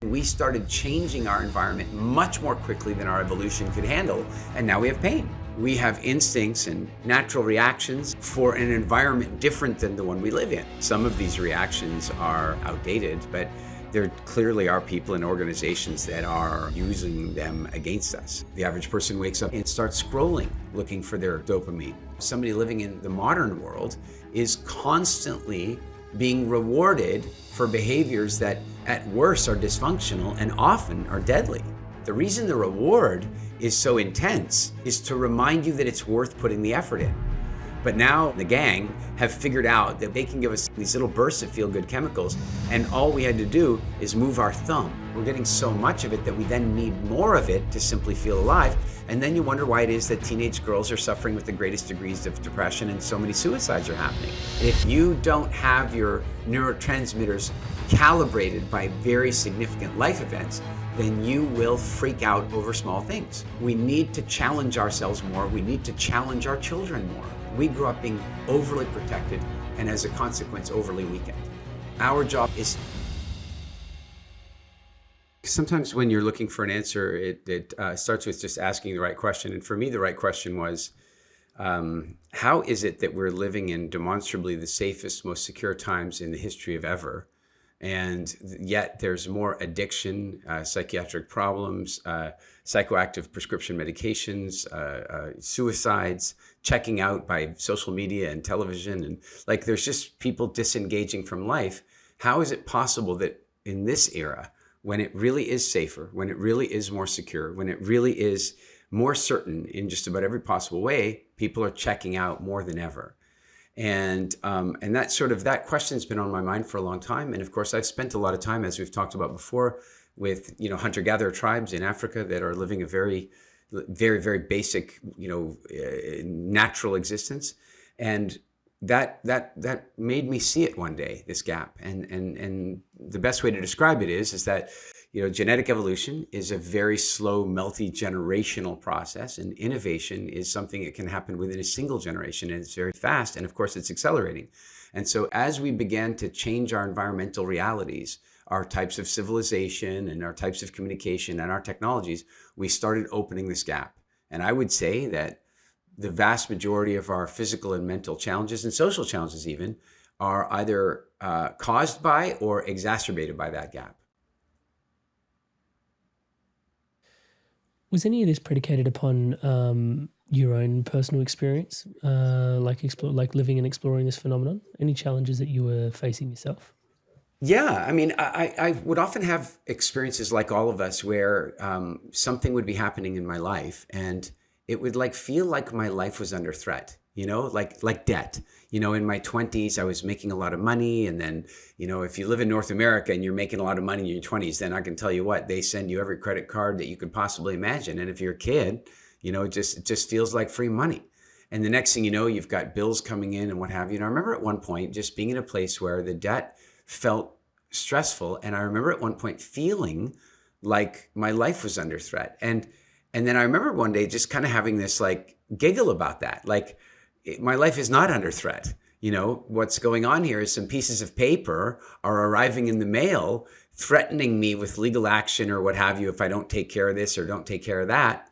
we started changing our environment much more quickly than our evolution could handle, and now we have pain. We have instincts and natural reactions for an environment different than the one we live in. Some of these reactions are outdated, but there clearly are people and organizations that are using them against us. The average person wakes up and starts scrolling, looking for their dopamine. Somebody living in the modern world is constantly being rewarded for behaviors that at worst are dysfunctional and often are deadly. The reason the reward is so intense is to remind you that it's worth putting the effort in. But now the gang have figured out that they can give us these little bursts of feel-good chemicals, and all we had to do is move our thumb. We're getting so much of it that we then need more of it to simply feel alive. And then you wonder why it is that teenage girls are suffering with the greatest degrees of depression and so many suicides are happening. If you don't have your neurotransmitters calibrated by very significant life events, then you will freak out over small things. We need to challenge ourselves more. We need to challenge our children more. We grew up being overly protected and as a consequence, overly weakened. Our job is... Sometimes when you're looking for an answer, it starts with just asking the right question. And for me, the right question was, how is it that we're living in demonstrably the safest, most secure times in the history of ever? And yet there's more addiction, psychiatric problems, psychoactive prescription medications, suicides, checking out by social media and television. And like, there's just people disengaging from life. How is it possible that in this era, when it really is safer, when it really is more secure, when it really is more certain in just about every possible way, people are checking out more than ever? And that question's been on my mind for a long time. And of course, I've spent a lot of time, as we've talked about before, with hunter-gatherer tribes in Africa that are living a very, very, very basic, natural existence. And that made me see it one day, this gap. And the best way to describe it is that genetic evolution is a very slow, multi-generational process, and innovation is something that can happen within a single generation, and it's very fast, and of course it's accelerating. And so as we began to change our environmental realities, our types of civilization and our types of communication and our technologies, we started opening this gap. And I would say that the vast majority of our physical and mental challenges, and social challenges even, are either caused by or exacerbated by that gap. Was any of this predicated upon your own personal experience, like living and exploring this phenomenon? Any challenges that you were facing yourself? Yeah, I mean, I would often have experiences like all of us where something would be happening in my life and it would feel like my life was under threat, like debt. In my 20s, I was making a lot of money. And then, if you live in North America and you're making a lot of money in your 20s, then I can tell you what, they send you every credit card that you could possibly imagine. And if you're a kid, it just feels like free money. And the next thing you know, you've got bills coming in and what have you. And I remember at one point just being in a place where the debt felt stressful. And I remember at one point feeling like my life was under threat. And then I remember one day just kind of having this giggle about that. My life is not under threat. What's going on here is some pieces of paper are arriving in the mail threatening me with legal action or what have you if I don't take care of this or don't take care of that.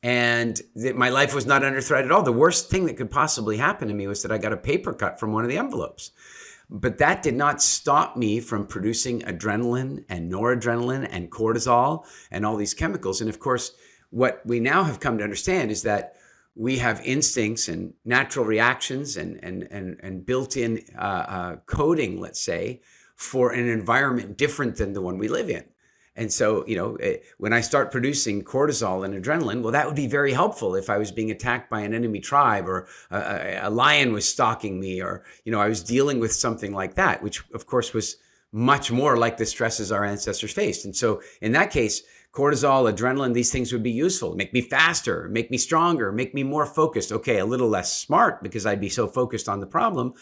And that my life was not under threat at all. The worst thing that could possibly happen to me was that I got a paper cut from one of the envelopes. But that did not stop me from producing adrenaline and noradrenaline and cortisol and all these chemicals. And of course, what we now have come to understand is that we have instincts and natural reactions and built-in coding, let's say, for an environment different than the one we live in. And so, when I start producing cortisol and adrenaline, well, that would be very helpful if I was being attacked by an enemy tribe or a lion was stalking me or, I was dealing with something like that, which of course was much more like the stresses our ancestors faced. And so in that case, cortisol, adrenaline, these things would be useful, make me faster, make me stronger, make me more focused. Okay, a little less smart because I'd be so focused on the problem.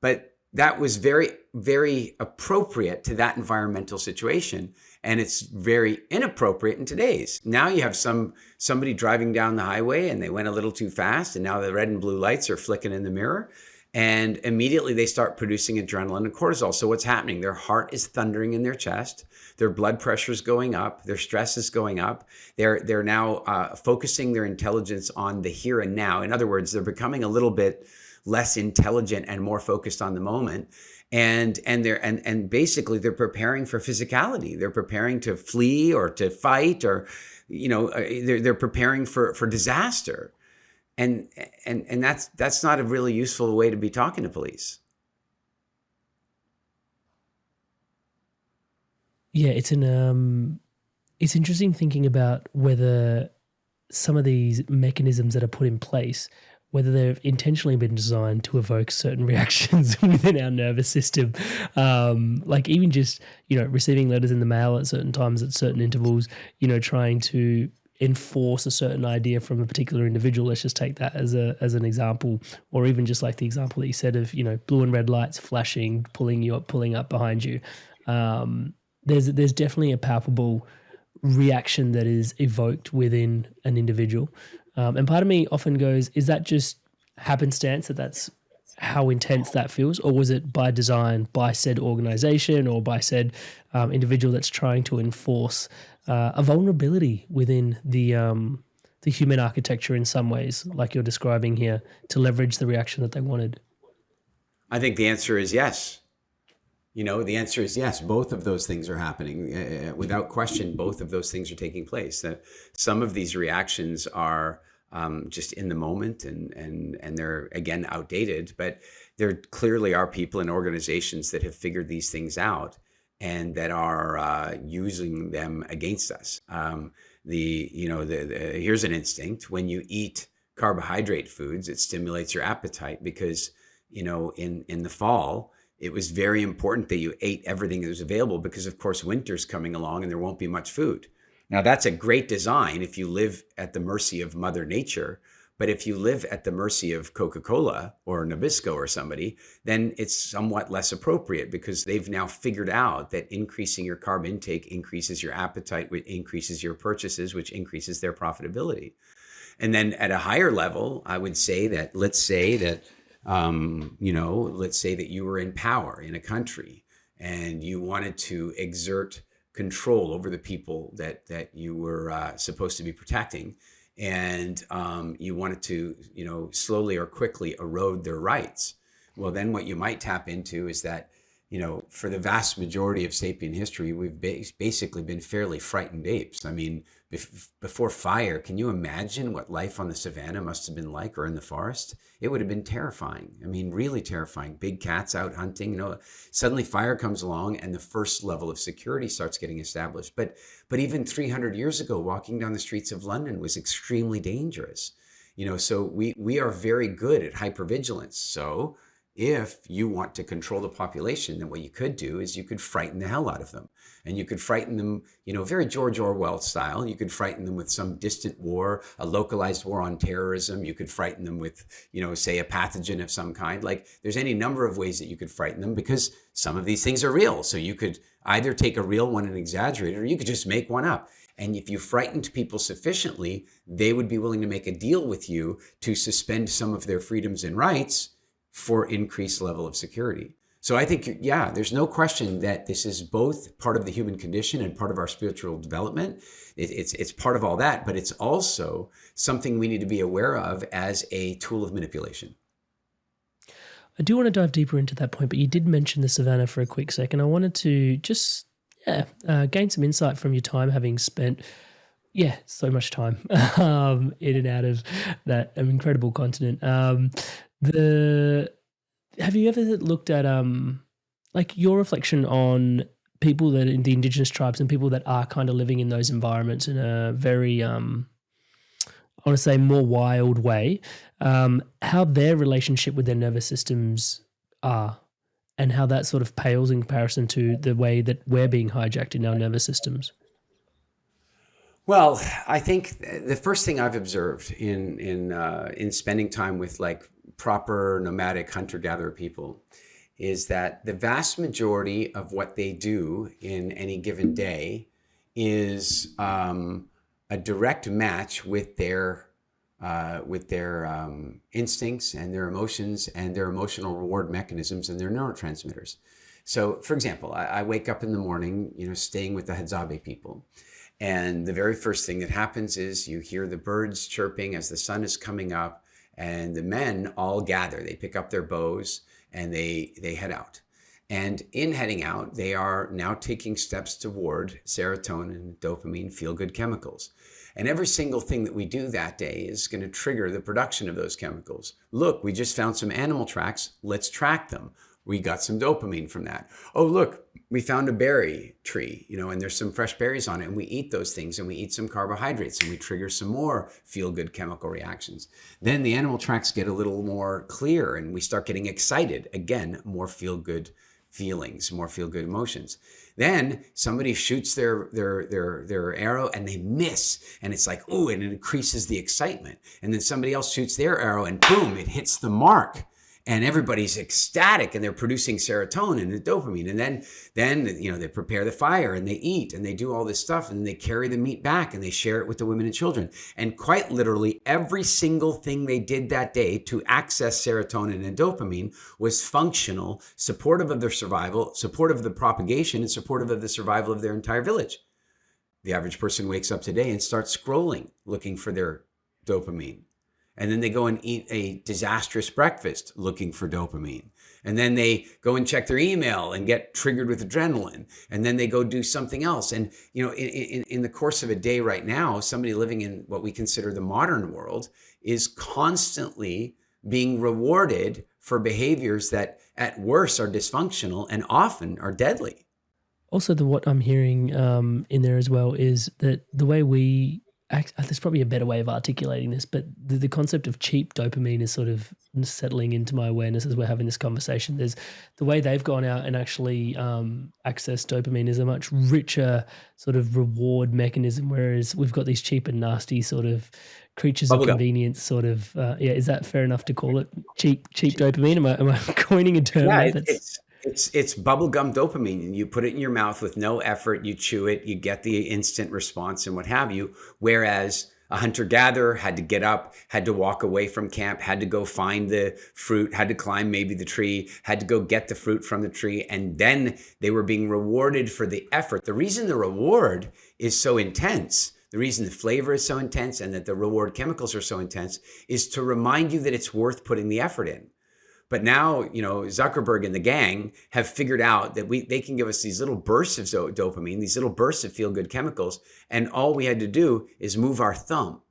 But that was very, very appropriate to that environmental situation. And it's very inappropriate in today's. Now you have somebody driving down the highway and they went a little too fast and now the red and blue lights are flicking in the mirror. And immediately they start producing adrenaline and cortisol. So what's happening? Their heart is thundering in their chest. Their blood pressure is going up. Their stress is going up. They're now focusing their intelligence on the here and now. In other words, they're becoming a little bit less intelligent and more focused on the moment. And basically they're preparing for physicality. They're preparing to flee or to fight, or they're preparing for disaster. And that's not a really useful way to be talking to police. Yeah, it's interesting thinking about whether some of these mechanisms that are put in place, whether they've intentionally been designed to evoke certain reactions within our nervous system. Like even just, receiving letters in the mail at certain times, at certain intervals, trying to enforce a certain idea from a particular individual. Let's just take that as an example, or even just like the example that you said of, blue and red lights flashing, pulling up behind you. There's definitely a palpable reaction that is evoked within an individual. And part of me often goes, is that just happenstance that's how intense that feels? Or was it by design by said organization or by said individual that's trying to enforce a vulnerability within the human architecture in some ways, like you're describing here, to leverage the reaction that they wanted? I think the answer is yes. The answer is yes. Both of those things are happening. Without question, both of those things are taking place. Some of these reactions are just in the moment and they're, again, outdated, but there clearly are people and organizations that have figured these things out and that are using them against us. Here's an instinct. When you eat carbohydrate foods, it stimulates your appetite because, in the fall, it was very important that you ate everything that was available because, of course, winter's coming along and there won't be much food. Now, that's a great design if you live at the mercy of Mother Nature. But if you live at the mercy of Coca-Cola or Nabisco or somebody, then it's somewhat less appropriate because they've now figured out that increasing your carb intake increases your appetite, which increases your purchases, which increases their profitability. And then at a higher level, I would say that, let's say that you were in power in a country and you wanted to exert control over the people that you were supposed to be protecting. And you wanted to, slowly or quickly erode their rights. Well, then what you might tap into is that, for the vast majority of sapient history, we've basically been fairly frightened apes. I mean, before fire, can you imagine what life on the savannah must have been like, or in the forest? It would have been terrifying. I mean, really terrifying. Big cats out hunting, suddenly fire comes along and the first level of security starts getting established. But even 300 years ago, walking down the streets of London was extremely dangerous. So we are very good at hypervigilance. So if you want to control the population, then what you could do is you could frighten the hell out of them. And you could frighten them, very George Orwell style. You could frighten them with some distant war, a localized war on terrorism. You could frighten them with, say, a pathogen of some kind. Like, there's any number of ways that you could frighten them because some of these things are real. So you could either take a real one and exaggerate it, or you could just make one up. And if you frightened people sufficiently, they would be willing to make a deal with you to suspend some of their freedoms and rights for increased level of security. So I think, there's no question that this is both part of the human condition and part of our spiritual development. It's part of all that, but it's also something we need to be aware of as a tool of manipulation. I do want to dive deeper into that point, but you did mention the savannah for a quick second. I wanted to just gain some insight from your time, having spent so much time in and out of that incredible continent. Have you ever looked at like your reflection on people that in the indigenous tribes and people that are kind of living in those environments in a very I want to say more wild way, how their relationship with their nervous systems are, and how that sort of pales in comparison to the way that we're being hijacked in our nervous systems? Well, I think the first thing I've observed in spending time with like proper nomadic hunter-gatherer people is that the vast majority of what they do in any given day is a direct match with their with their instincts and their emotions and their emotional reward mechanisms and their neurotransmitters. So, for example, I wake up in the morning, staying with the Hadzabe people. And the very first thing that happens is you hear the birds chirping as the sun is coming up, and the men all gather. They pick up their bows and they head out. And in heading out, they are now taking steps toward serotonin, dopamine, feel-good chemicals. And every single thing that we do that day is going to trigger the production of those chemicals. Look, we just found some animal tracks. Let's track them. We got some dopamine from that. Oh, look, we found a berry tree, and there's some fresh berries on it, and we eat those things, and we eat some carbohydrates, and we trigger some more feel-good chemical reactions. Then the animal tracks get a little more clear, and we start getting excited. Again, more feel-good feelings, more feel-good emotions. Then somebody shoots their arrow and they miss, and it's like, ooh, and it increases the excitement. And then somebody else shoots their arrow and boom, it hits the mark. And everybody's ecstatic, and they're producing serotonin and dopamine. And then they prepare the fire, and they eat, and they do all this stuff, and they carry the meat back, and they share it with the women and children. And quite literally, every single thing they did that day to access serotonin and dopamine was functional, supportive of their survival, supportive of the propagation, and supportive of the survival of their entire village. The average person wakes up today and starts scrolling, looking for their dopamine. And then they go and eat a disastrous breakfast looking for dopamine. And then they go and check their email and get triggered with adrenaline. And then they go do something else. And, in the course of a day right now, somebody living in what we consider the modern world is constantly being rewarded for behaviors that at worst are dysfunctional and often are deadly. Also, what I'm hearing in there as well is that the way we there's probably a better way of articulating this, but the concept of cheap dopamine is sort of settling into my awareness as we're having this conversation. There's the way they've gone out and actually access dopamine is a much richer sort of reward mechanism, whereas we've got these cheap and nasty sort of creatures of convenience sort of, is that fair enough to call it cheap dopamine? Am I coining a term? Yeah, it's bubblegum dopamine, and you put it in your mouth with no effort. You chew it, you get the instant response and what have you. Whereas a hunter-gatherer had to get up, had to walk away from camp, had to go find the fruit, had to climb maybe the tree, had to go get the fruit from the tree, and then they were being rewarded for the effort. The reason the reward is so intense, the reason the flavor is so intense and that the reward chemicals are so intense is to remind you that it's worth putting the effort in. But now, Zuckerberg and the gang have figured out that they can give us these little bursts of dopamine, these little bursts of feel-good chemicals, and all we had to do is move our thumb.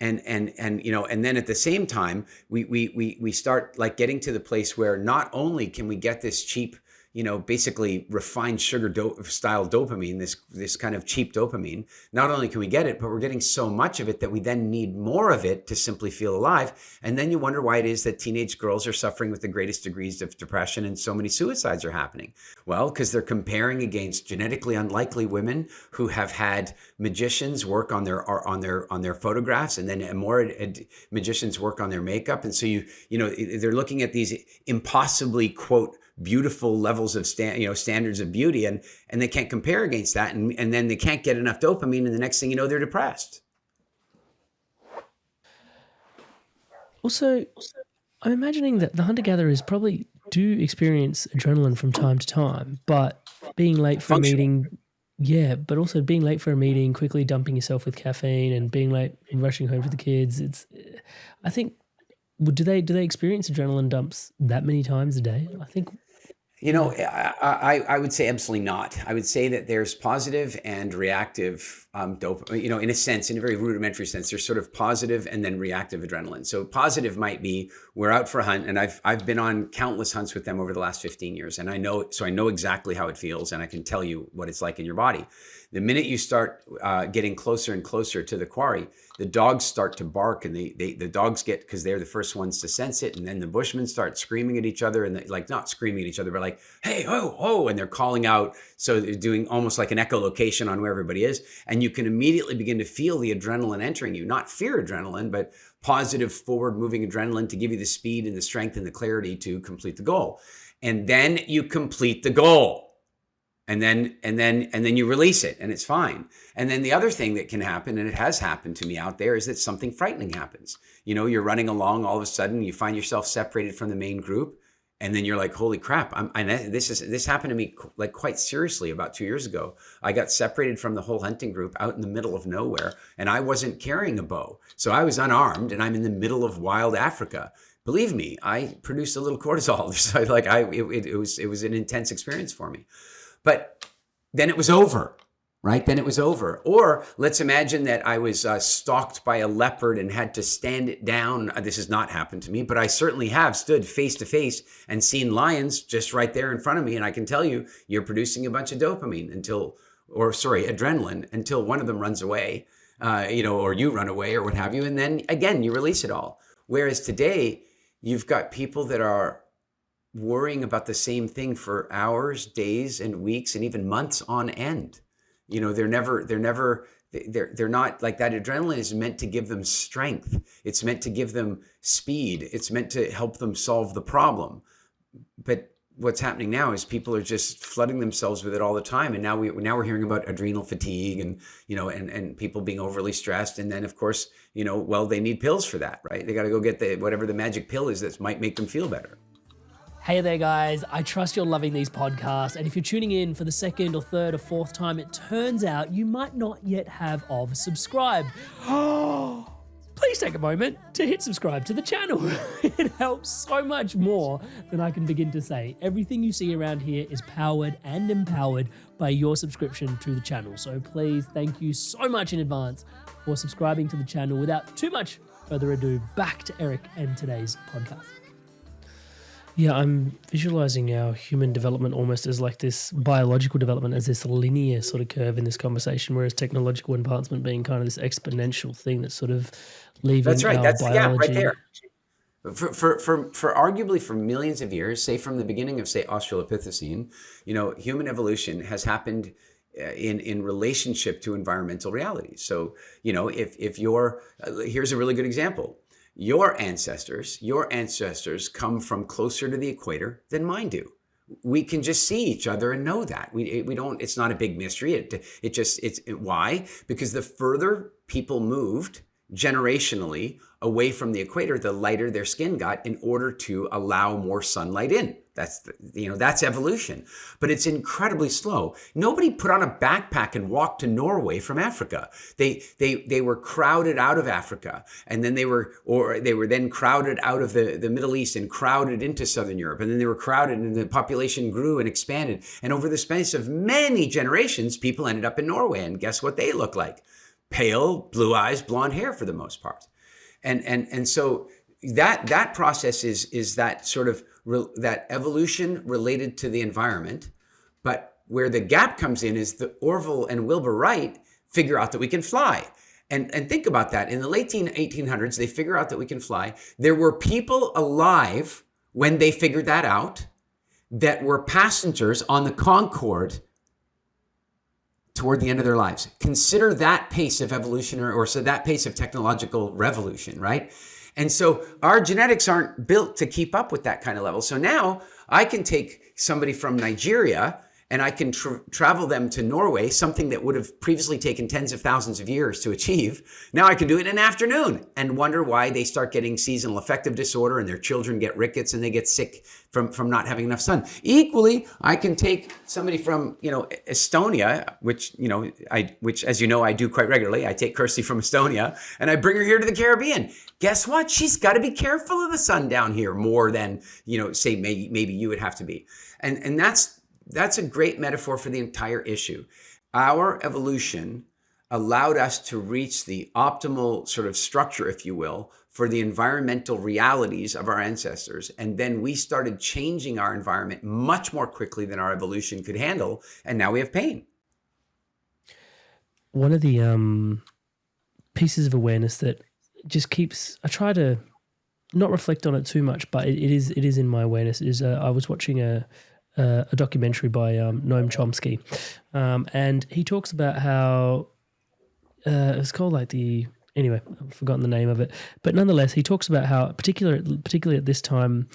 And then at the same time, we start like getting to the place where not only can we get this cheap, basically refined sugar style dopamine, this kind of cheap dopamine. Not only can we get it, but we're getting so much of it that we then need more of it to simply feel alive. And then you wonder why it is that teenage girls are suffering with the greatest degrees of depression and so many suicides are happening. Well, because they're comparing against genetically unlikely women who have had magicians work on their photographs, and then more magicians work on their makeup. And so they're looking at these impossibly, quote, beautiful levels of standards of beauty, and they can't compare against that, and then they can't get enough dopamine, and the next thing you know, they're depressed. Also, I'm imagining that the hunter-gatherers probably do experience adrenaline from time to time, but being late for a meeting, but also being late for a meeting, quickly dumping yourself with caffeine, and being late and rushing home for the kids. I think, do they experience adrenaline dumps that many times a day? I think. I would say absolutely not. I would say that there's positive and reactive dopamine, in a sense, in a very rudimentary sense, there's sort of positive and then reactive adrenaline. So positive might be we're out for a hunt, and I've been on countless hunts with them over the last 15 years. And I know exactly how it feels, and I can tell you what it's like in your body. The minute you start getting closer and closer to the quarry, the dogs start to bark, and the dogs get, because they're the first ones to sense it, and then the bushmen start screaming at each other, and not screaming at each other, but like, hey, ho, ho, and they're calling out. So they're doing almost like an echolocation on where everybody is, and you can immediately begin to feel the adrenaline entering you, not fear adrenaline, but positive forward moving adrenaline to give you the speed and the strength and the clarity to complete the goal. And then you complete the goal. and then you release it and it's fine. And then the other thing that can happen, and it has happened to me out there, is that something frightening happens. You're running along, all of a sudden you find yourself separated from the main group, and then you're like, holy crap. This happened to me like quite seriously about 2 years ago. I got separated from the whole hunting group out in the middle of nowhere, and I wasn't carrying a bow. So I was unarmed, and I'm in the middle of wild Africa. Believe me, I produced a little cortisol. So it was an intense experience for me. But then it was over, right? Then it was over. Or let's imagine that I was stalked by a leopard and had to stand it down. This has not happened to me, but I certainly have stood face to face and seen lions just right there in front of me. And I can tell you, you're producing a bunch of dopamine adrenaline until one of them runs away, or you run away or what have you. And then again, you release it all. Whereas today, you've got people that are worrying about the same thing for hours, days, and weeks, and even months on end. They're not like that. Adrenaline is meant to give them strength. It's meant to give them speed. It's meant to help them solve the problem. But what's happening now is people are just flooding themselves with it all the time. And now we're hearing about adrenal fatigue and people being overly stressed. And then of course, they need pills for that, right? They got to go get whatever the magic pill is that might make them feel better. Hey there, guys. I trust you're loving these podcasts. And if you're tuning in for the second or third or fourth time, it turns out you might not yet have subscribed. Please take a moment to hit subscribe to the channel. It helps so much more than I can begin to say. Everything you see around here is powered and empowered by your subscription to the channel. So please, thank you so much in advance for subscribing to the channel. Without too much further ado, back to Eric and today's podcast. Yeah, I'm visualizing our human development almost as like this biological development as this linear sort of curve in this conversation, whereas technological advancement being kind of this exponential thing that's sort of leaving That's right. our That's biology. right there. For arguably for millions of years, say from the beginning of say Australopithecine, human evolution has happened in relationship to environmental realities. So, if you're here's a really good example. Your ancestors come from closer to the equator than mine do. We can just see each other and know that. We don't. It's not a big mystery. Why? Because the further people moved generationally away from the equator, the lighter their skin got in order to allow more sunlight in. That's evolution, but it's incredibly slow. Nobody put on a backpack and walked to Norway from Africa. They were crowded out of Africa, and then they were then crowded out of the Middle East and crowded into Southern Europe, and then they were crowded, and the population grew and expanded. And over the space of many generations, people ended up in Norway, and guess what they look like? Pale, blue eyes, blonde hair for the most part. And so that process is that sort of that evolution related to the environment. But where the gap comes in is the Orville and Wilbur Wright figure out that we can fly. And think about that. In the late 1800s, they figure out that we can fly. There were people alive when they figured that out that were passengers on the Concorde toward the end of their lives. Consider that pace of evolution or so that pace of technological revolution, right? And so our genetics aren't built to keep up with that kind of level. So now I can take somebody from Nigeria and I can travel them to Norway, something that would have previously taken tens of thousands of years to achieve. Now I can do it in an afternoon and wonder why they start getting seasonal affective disorder and their children get rickets and they get sick from not having enough sun. Equally, I can take somebody from, Estonia, which as you know, I do quite regularly. I take Kirsty from Estonia and I bring her here to the Caribbean. Guess what? She's got to be careful of the sun down here more than, say maybe you would have to be. And that's a great metaphor for the entire issue. Our evolution allowed us to reach the optimal sort of structure, if you will, for the environmental realities of our ancestors. And then we started changing our environment much more quickly than our evolution could handle. And now we have pain. One of the pieces of awareness that just keeps, I try to not reflect on it too much, but it is in my awareness, is I was watching a documentary by Noam Chomsky, and he talks about how it's called anyway, I've forgotten the name of it, but nonetheless, he talks about how particularly at this time,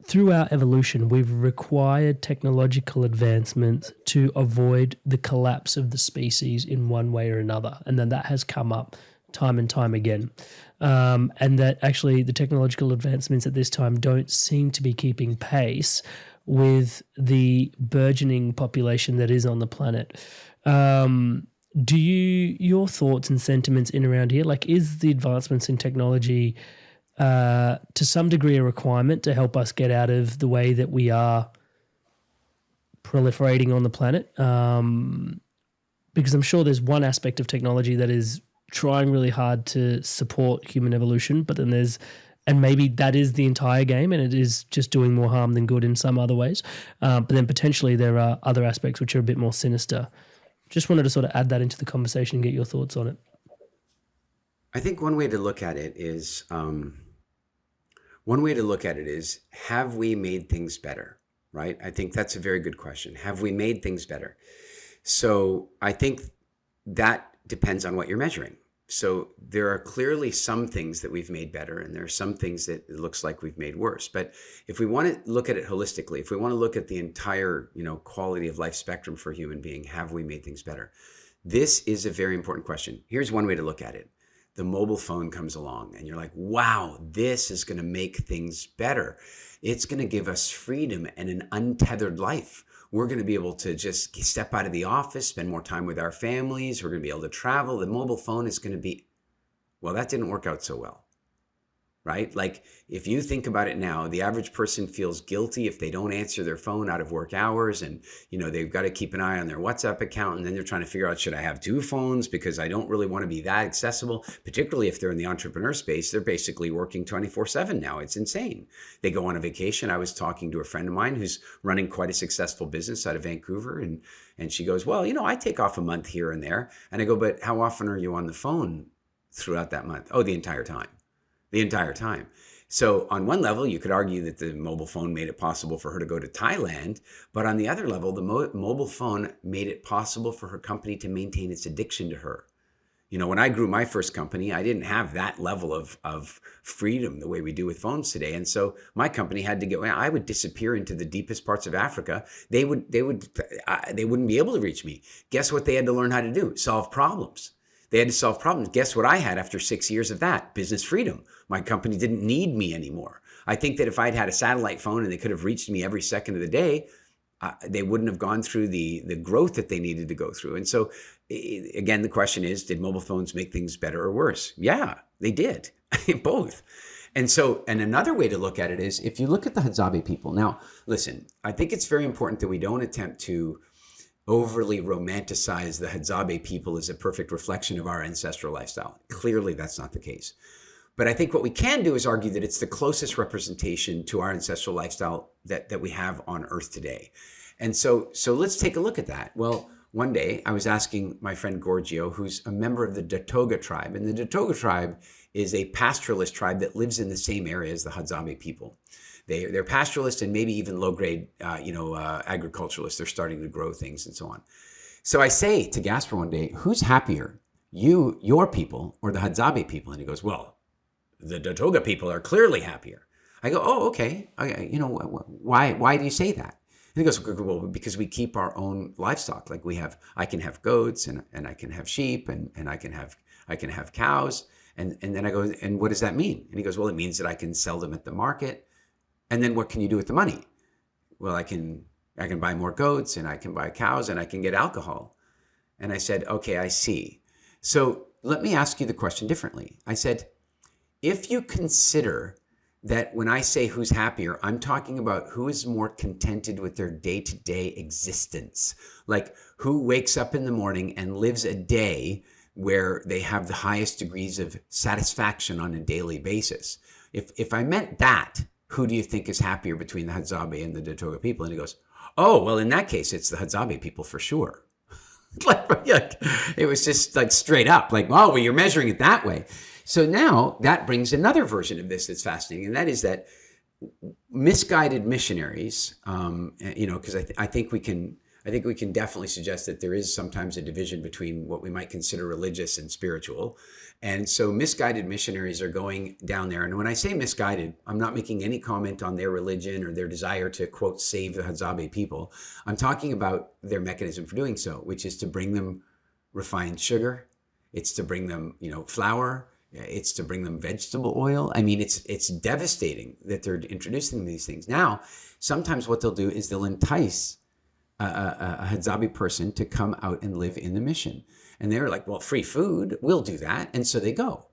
throughout evolution, we've required technological advancements to avoid the collapse of the species in one way or another. And then that has come up time and time again. And that actually the technological advancements at this time don't seem to be keeping pace with the burgeoning population that is on the planet. Your thoughts and sentiments in around here, like, is the advancements in technology to some degree a requirement to help us get out of the way that we are proliferating on the planet? Because I'm sure there's one aspect of technology that is trying really hard to support human evolution, but then and maybe that is the entire game and it is just doing more harm than good in some other ways. But then potentially there are other aspects which are a bit more sinister. Just wanted to sort of add that into the conversation and get your thoughts on it. I think one way to look at it is, have we made things better, right? I think that's a very good question. Have we made things better? So I think that depends on what you're measuring. So there are clearly some things that we've made better, and there are some things that it looks like we've made worse. But if we want to look at it holistically, if we want to look at the entire, quality of life spectrum for a human being, have we made things better? This is a very important question. Here's one way to look at it. The mobile phone comes along and you're like, wow, this is going to make things better. It's going to give us freedom and an untethered life. We're going to be able to just step out of the office, spend more time with our families. We're going to be able to travel. The mobile phone is going to be, well, that didn't work out so well, right? Like if you think about it now, the average person feels guilty if they don't answer their phone out of work hours, and they've got to keep an eye on their WhatsApp account, and then they're trying to figure out, should I have two phones because I don't really want to be that accessible, particularly if they're in the entrepreneur space. They're basically working 24/7 now. It's insane. They go on a vacation. I was talking to a friend of mine who's running quite a successful business out of Vancouver, and she goes, well, I take off a month here and there. And I go, but how often are you on the phone throughout that month? Oh, the entire time. The entire time. So on one level, you could argue that the mobile phone made it possible for her to go to Thailand. But on the other level, the mobile phone made it possible for her company to maintain its addiction to her. When I grew my first company, I didn't have that level of freedom the way we do with phones today. And so my company had to go, I would disappear into the deepest parts of Africa. They wouldn't be able to reach me. Guess what they had to learn how to do? Solve problems. They had to solve problems. Guess what I had after 6 years of that? Business freedom. My company didn't need me anymore. I think that if I'd had a satellite phone and they could have reached me every second of the day, they wouldn't have gone through the growth that they needed to go through. And so, again, the question is, did mobile phones make things better or worse? Yeah, they did. Both. And another way to look at it is, if you look at the Hadzabe people. Now, listen, I think it's very important that we don't attempt to overly romanticize the Hadzabe people as a perfect reflection of our ancestral lifestyle. Clearly, that's not the case. But I think what we can do is argue that it's the closest representation to our ancestral lifestyle that we have on Earth today. And so let's take a look at that. Well, one day I was asking my friend Gorgio, who's a member of the Datoga tribe. And the Datoga tribe is a pastoralist tribe that lives in the same area as the Hadzabe people. They're pastoralists and maybe even low-grade, agriculturalists. They're starting to grow things and so on. So I say to Gasper one day, who's happier, your people, or the Hadzabe people? And he goes, well, the Datoga people are clearly happier. I go, oh, okay. Why do you say that? And he goes, well, because we keep our own livestock. Like I can have goats and I can have sheep and I can have cows. And then I go, and what does that mean? And he goes, well, it means that I can sell them at the market. And then what can you do with the money? Well, I can buy more goats and I can buy cows and I can get alcohol. And I said, okay, I see. So let me ask you the question differently. I said, if you consider that when I say who's happier, I'm talking about who is more contented with their day-to-day existence. Like who wakes up in the morning and lives a day where they have the highest degrees of satisfaction on a daily basis. If I meant that, who do you think is happier between the Hadzabe and the Datoga people? And he goes, oh, well, in that case, it's the Hadzabe people for sure. It was just like straight up like, oh, well, you're measuring it that way. So now that brings another version of this that's fascinating. And that is that misguided missionaries, because I think we can I think we can definitely suggest that there is sometimes a division between what we might consider religious and spiritual. And so misguided missionaries are going down there. And when I say misguided, I'm not making any comment on their religion or their desire to, quote, save the Hadzabe people. I'm talking about their mechanism for doing so, which is to bring them refined sugar. It's to bring them, flour. It's to bring them vegetable oil. I mean, it's devastating that they're introducing these things. Now, sometimes what they'll do is they'll entice a Hadzabe person to come out and live in the mission. And they're like, well, free food, we'll do that. And so they go.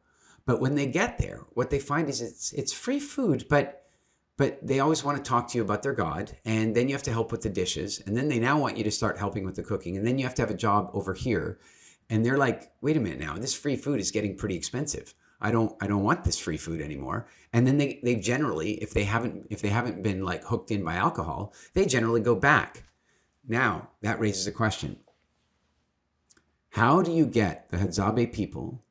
But when they get there, what they find is it's free food, but they always want to talk to you about their God. And then you have to help with the dishes. And then they now want you to start helping with the cooking. And then you have to have a job over here. And they're like, wait a minute now, this free food is getting pretty expensive. I don't want this free food anymore. And then they generally, if they haven't been like hooked in by alcohol, they generally go back. Now, that raises a question. How do you get the Hadzabe people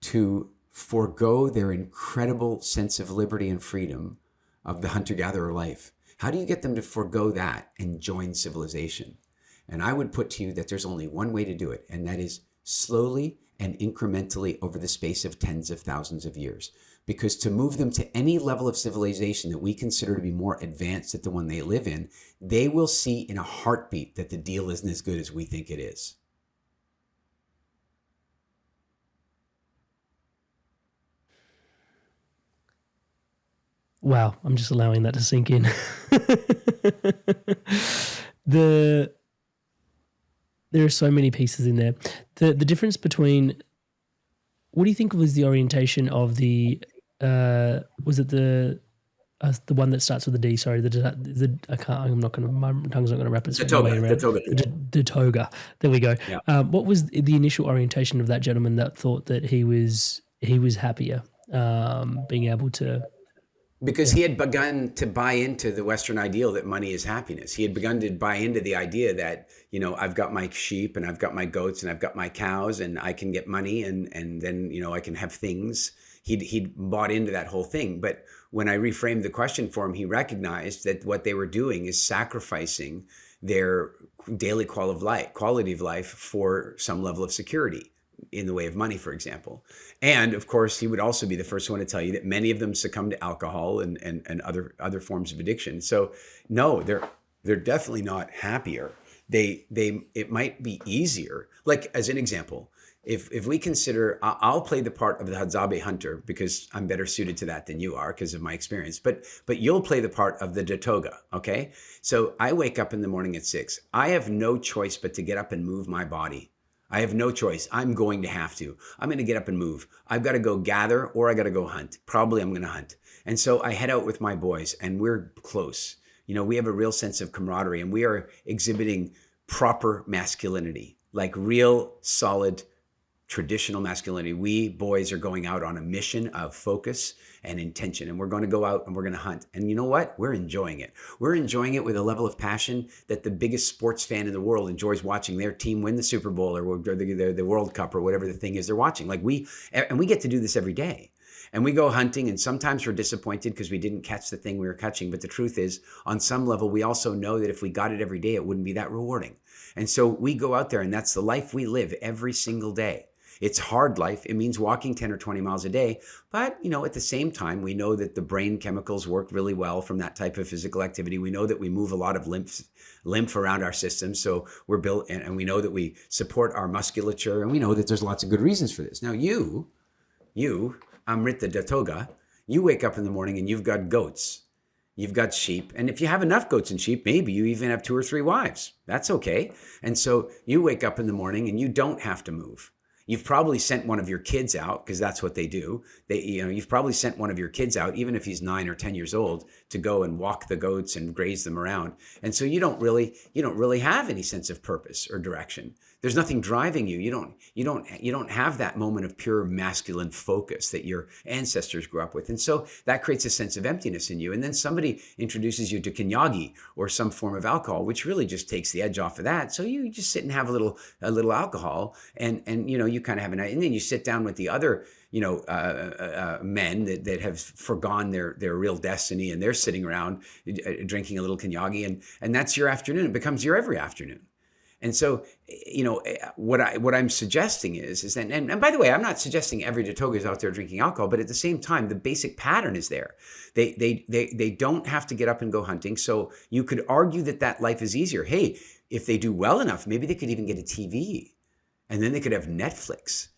to forego their incredible sense of liberty and freedom of the hunter-gatherer life? How do you get them to forego that and join civilization? And I would put to you that there's only one way to do it, and that is slowly and incrementally over the space of tens of thousands of years. Because to move them to any level of civilization that we consider to be more advanced than the one they live in, they will see in a heartbeat that the deal isn't as good as we think it is. Wow, I'm just allowing that to sink in. There are so many pieces in there. The difference between, what do you think was the orientation of the was it the one that starts with a D? Sorry, my tongue's not going to wrap its way around. The toga. There we go. Yeah. What was the initial orientation of that gentleman that thought that he was happier, being able to? Because he had begun to buy into the Western ideal that money is happiness. He had begun to buy into the idea that, I've got my sheep and I've got my goats and I've got my cows and I can get money and then, I can have things. He'd bought into that whole thing. But when I reframed the question for him, he recognized that what they were doing is sacrificing their daily quality of life for some level of security in the way of money, for example. And of course, he would also be the first one to tell you that many of them succumb to alcohol and other forms of addiction. So no, they're definitely not happier. It might be easier. Like as an example, if we consider, I'll play the part of the Hadzabe hunter because I'm better suited to that than you are because of my experience. But you'll play the part of the Datoga, okay? So I wake up in the morning at 6. I have no choice but to get up and move my body. I have no choice. I'm going to have to. I'm going to get up and move. I've got to go gather or I got to go hunt. Probably I'm going to hunt. And so I head out with my boys and we're close. We have a real sense of camaraderie and we are exhibiting proper masculinity, like real solid traditional masculinity. We boys are going out on a mission of focus and intention, and we're going to go out and we're going to hunt. And you know what? We're enjoying it. We're enjoying it with a level of passion that the biggest sports fan in the world enjoys watching their team win the Super Bowl or the World Cup or whatever the thing is they're watching. Like we get to do this every day. And we go hunting, and sometimes we're disappointed because we didn't catch the thing we were catching. But the truth is, on some level, we also know that if we got it every day, it wouldn't be that rewarding. And so we go out there, and that's the life we live every single day. It's hard life. It means walking 10 or 20 miles a day. But, at the same time, we know that the brain chemicals work really well from that type of physical activity. We know that we move a lot of lymph around our system. So we're built, and we know that we support our musculature, and we know that there's lots of good reasons for this. Now, you, Amrit the Datoga, you wake up in the morning and you've got goats. You've got sheep. And if you have enough goats and sheep, maybe you even have 2 or 3 wives. That's okay. And so you wake up in the morning and you don't have to move. You've probably sent one of your kids out because that's what they do. You've probably sent one of your kids out, even if he's 9 or 10 years old, to go and walk the goats and graze them around. And so you don't really have any sense of purpose or direction. There's nothing driving you. You don't have that moment of pure masculine focus that your ancestors grew up with. And so that creates a sense of emptiness in you. And then somebody introduces you to kenyagi or some form of alcohol, which really just takes the edge off of that. So you just sit and have a little alcohol, and you kind of have a night, and then you sit down with the other men that have forgone their real destiny, and they're sitting around drinking a little kenyagi, and that's your afternoon. It becomes your every afternoon. And so, what I'm suggesting is that, and by the way, I'm not suggesting every Datoga is out there drinking alcohol, but at the same time, the basic pattern is there. They don't have to get up and go hunting. So you could argue that life is easier. Hey, if they do well enough, maybe they could even get a TV, and then they could have Netflix.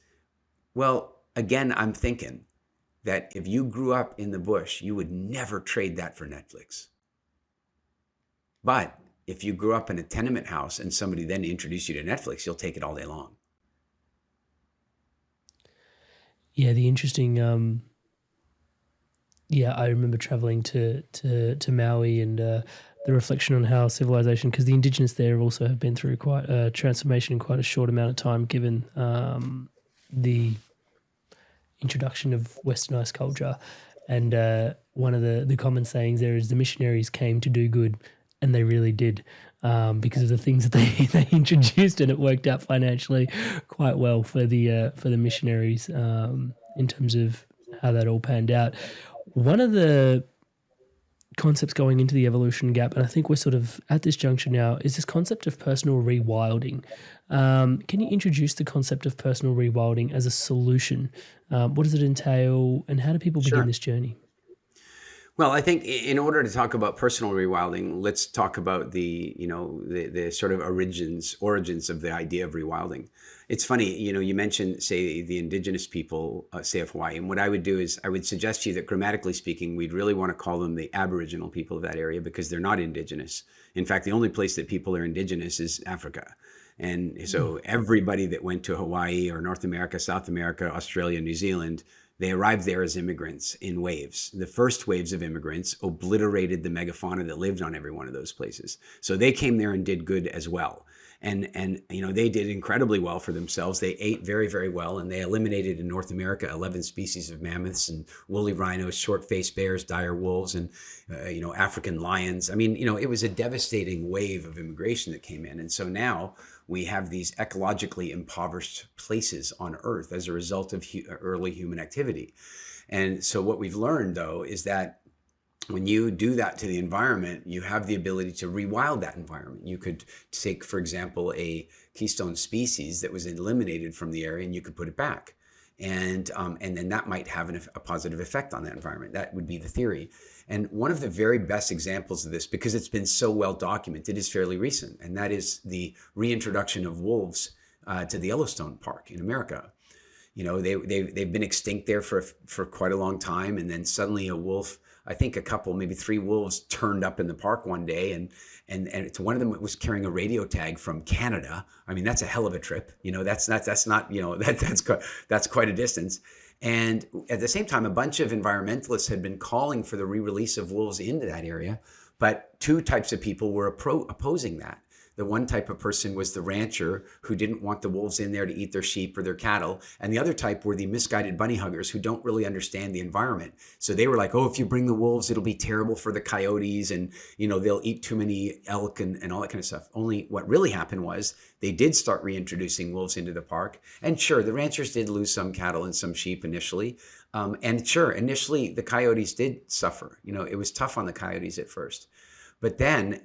Well, again, I'm thinking that if you grew up in the bush, you would never trade that for Netflix. But if you grew up in a tenement house and somebody then introduced you to Netflix, you'll take it all day long. Yeah, the interesting. I remember traveling to Maui, and the reflection on how civilization, because the indigenous there also have been through quite a transformation in quite a short amount of time, given the introduction of westernized culture. And one of the common sayings there is the missionaries came to do good, and they really did, because of the things that they introduced, and it worked out financially quite well for the missionaries in terms of how that all panned out. One of the concepts going into the evolution gap, and I think we're sort of at this juncture now, is this concept of personal rewilding. Can you introduce the concept of personal rewilding as a solution? What does it entail, and how do people begin this journey? Well, I think in order to talk about personal rewilding, let's talk about the sort of origins of the idea of rewilding. It's funny, you mentioned, say, the indigenous people, say, of Hawaii. And what I would do is I would suggest to you that grammatically speaking, we'd really want to call them the Aboriginal people of that area, because they're not indigenous. In fact, the only place that people are indigenous is Africa. And so everybody that went to Hawaii or North America, South America, Australia, New Zealand, they arrived there as immigrants in waves. The first waves of immigrants obliterated the megafauna that lived on every one of those places. So they came there and did good as well. And they did incredibly well for themselves. They ate very, very well, and they eliminated in North America 11 species of mammoths and woolly rhinos, short-faced bears, dire wolves, and African lions. I mean, it was a devastating wave of immigration that came in. And so now we have these ecologically impoverished places on Earth as a result of early human activity. And so what we've learned, though, is that when you do that to the environment, you have the ability to rewild that environment. You could take, for example, a keystone species that was eliminated from the area, and you could put it back. And then that might have a positive effect on that environment. That would be the theory. And one of the very best examples of this, because it's been so well documented, is fairly recent. And that is the reintroduction of wolves to the Yellowstone Park in America. They've been extinct there for quite a long time. And then suddenly a wolf, I think a couple, maybe 3 wolves turned up in the park one day, and it's one of them was carrying a radio tag from Canada. I mean, that's a hell of a trip. That's quite a distance. And at the same time, a bunch of environmentalists had been calling for the re-release of wolves into that area, but 2 types of people were opposing that. The one type of person was the rancher who didn't want the wolves in there to eat their sheep or their cattle. And the other type were the misguided bunny huggers who don't really understand the environment. So they were like, oh, if you bring the wolves, it'll be terrible for the coyotes, and they'll eat too many elk and all that kind of stuff. Only what really happened was they did start reintroducing wolves into the park. And sure, the ranchers did lose some cattle and some sheep initially. And sure, initially the coyotes did suffer. It was tough on the coyotes at first. But then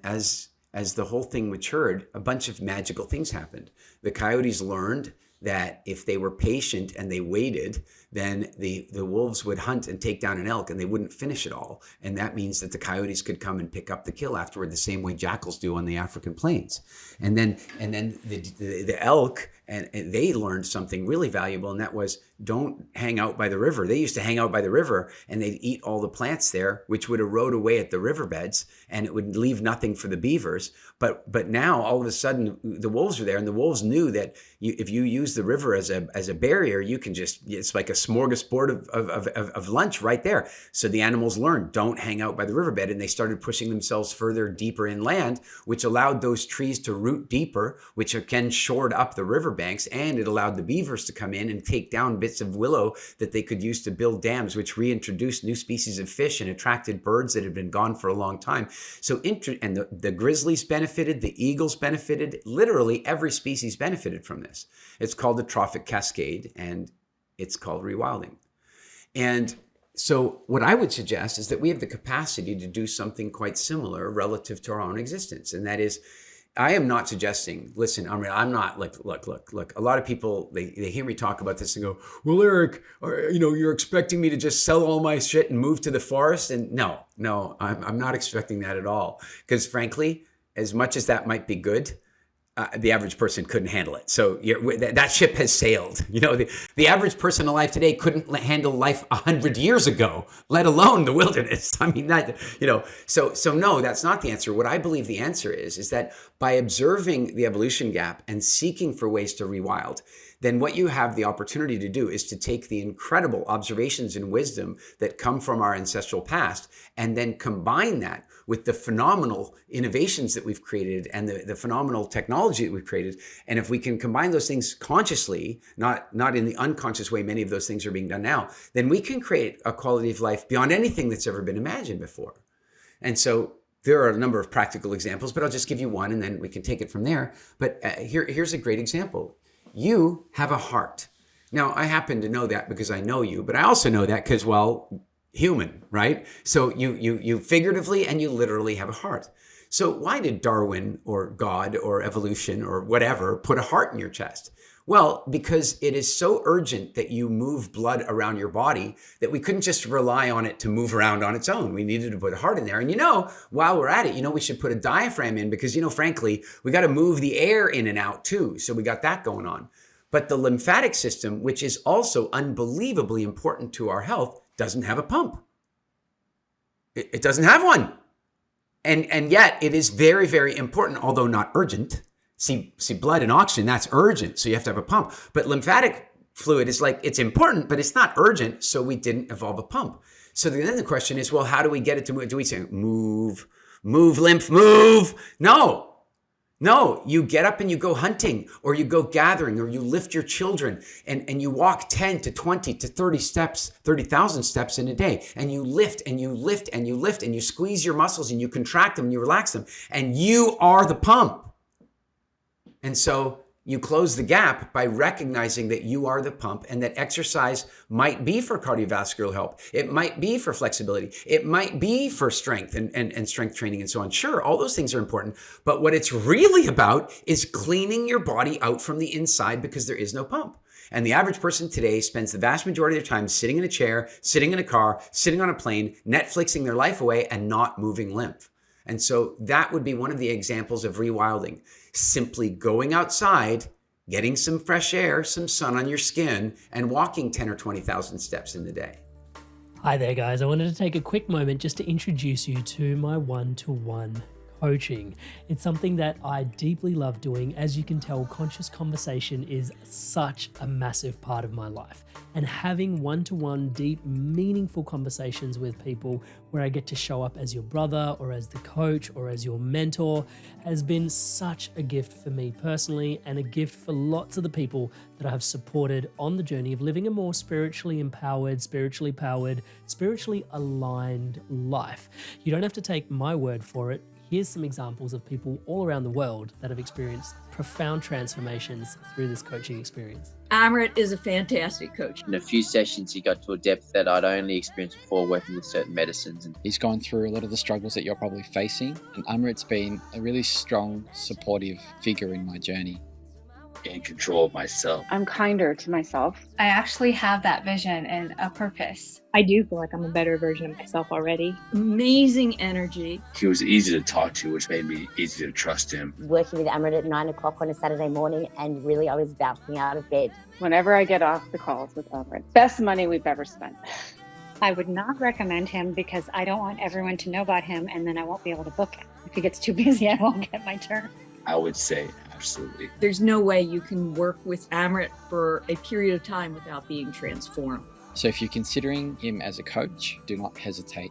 as the whole thing matured, a bunch of magical things happened. The coyotes learned that if they were patient and they waited, then the wolves would hunt and take down an elk, and they wouldn't finish it all. And that means that the coyotes could come and pick up the kill afterward, the same way jackals do on the African plains. And then the elk and they learned something really valuable, and that was don't hang out by the river. They used to hang out by the river and they'd eat all the plants there, which would erode away at the riverbeds and it would leave nothing for the beavers. But now all of a sudden the wolves are there, and the wolves knew that if you use the river as a barrier, you can it's like a smorgasbord of lunch right there. So the animals learned, don't hang out by the riverbed, and they started pushing themselves further deeper inland, which allowed those trees to root deeper, which again shored up the riverbanks, and it allowed the beavers to come in and take down bits of willow that they could use to build dams, which reintroduced new species of fish and attracted birds that had been gone for a long time. So and the grizzlies benefited, the eagles benefited, literally every species benefited from this. It's called the trophic cascade, and it's called rewilding. And so what I would suggest is that we have the capacity to do something quite similar relative to our own existence. And that is, I am not suggesting, listen, I'm not like, look, a lot of people, they hear me talk about this and go, well, Eric, you're expecting me to just sell all my shit and move to the forest? And no, I'm not expecting that at all. Because frankly, as much as that might be good, the average person couldn't handle it. So that ship has sailed. The average person alive today couldn't handle life 100 years ago, let alone the wilderness. I mean, so no, that's not the answer. What I believe the answer is that by observing the evolution gap and seeking for ways to rewild, then what you have the opportunity to do is to take the incredible observations and wisdom that come from our ancestral past and then combine that with the phenomenal innovations that we've created and the phenomenal technology that we've created. And if we can combine those things consciously, not in the unconscious way many of those things are being done now, then we can create a quality of life beyond anything that's ever been imagined before. And so there are a number of practical examples, but I'll just give you one and then we can take it from there. But here's a great example. You have a heart. Now, I happen to know that because I know you, but I also know that because, well, human, right? So you figuratively and you literally have a heart. So why did Darwin or God or evolution or whatever put a heart in your chest? Well, because it is so urgent that you move blood around your body that we couldn't just rely on it to move around on its own. We needed to put a heart in there. And while we're at it, we should put a diaphragm in because, frankly, we got to move the air in and out too. So we got that going on. But the lymphatic system, which is also unbelievably important to our health, doesn't have a pump. It doesn't have one. And yet it is very, very important, although not urgent. See, blood and oxygen, that's urgent. So you have to have a pump. But lymphatic fluid is it's important, but it's not urgent. So we didn't evolve a pump. So then the question is, well, how do we get it to move? Do we say, move, lymph, move? No, you get up and you go hunting, or you go gathering, or you lift your children and you walk 10 to 20 to 30 steps, 30,000 steps in a day. And you lift and you lift and you lift and you squeeze your muscles and you contract them and you relax them. And you are the pump. And so you close the gap by recognizing that you are the pump and that exercise might be for cardiovascular health. It might be for flexibility. It might be for strength and strength training and so on. Sure, all those things are important. But what it's really about is cleaning your body out from the inside because there is no pump. And the average person today spends the vast majority of their time sitting in a chair, sitting in a car, sitting on a plane, Netflixing their life away and not moving lymph. And so that would be one of the examples of rewilding. Simply going outside, getting some fresh air, some sun on your skin, and walking 10 or 20,000 steps in the day. Hi there, guys. I wanted to take a quick moment just to introduce you to my one-to-one coaching. It's something that I deeply love doing. As you can tell, conscious conversation is such a massive part of my life. And having one-to-one, deep, meaningful conversations with people where I get to show up as your brother or as the coach or as your mentor has been such a gift for me personally and a gift for lots of the people that I have supported on the journey of living a more spiritually empowered, spiritually powered, spiritually aligned life. You don't have to take my word for it. Here's some examples of people all around the world that have experienced profound transformations through this coaching experience. Amrit is a fantastic coach. In a few sessions, he got to a depth that I'd only experienced before working with certain medicines. And he's gone through a lot of the struggles that you're probably facing. And Amrit's been a really strong, supportive figure in my journey. in control of myself. I'm kinder to myself. I actually have that vision and a purpose. I do feel like I'm a better version of myself already. Amazing energy. He was easy to talk to, which made me easy to trust him. Working with Amrit at 9 o'clock on a Saturday morning, and really I was bouncing out of bed. Whenever I get off the calls with Amrit, best money we've ever spent. I would not recommend him because I don't want everyone to know about him and then I won't be able to book him. If he gets too busy, I won't get my turn. I would say absolutely. There's no way you can work with Amrit for a period of time without being transformed. So if you're considering him as a coach, do not hesitate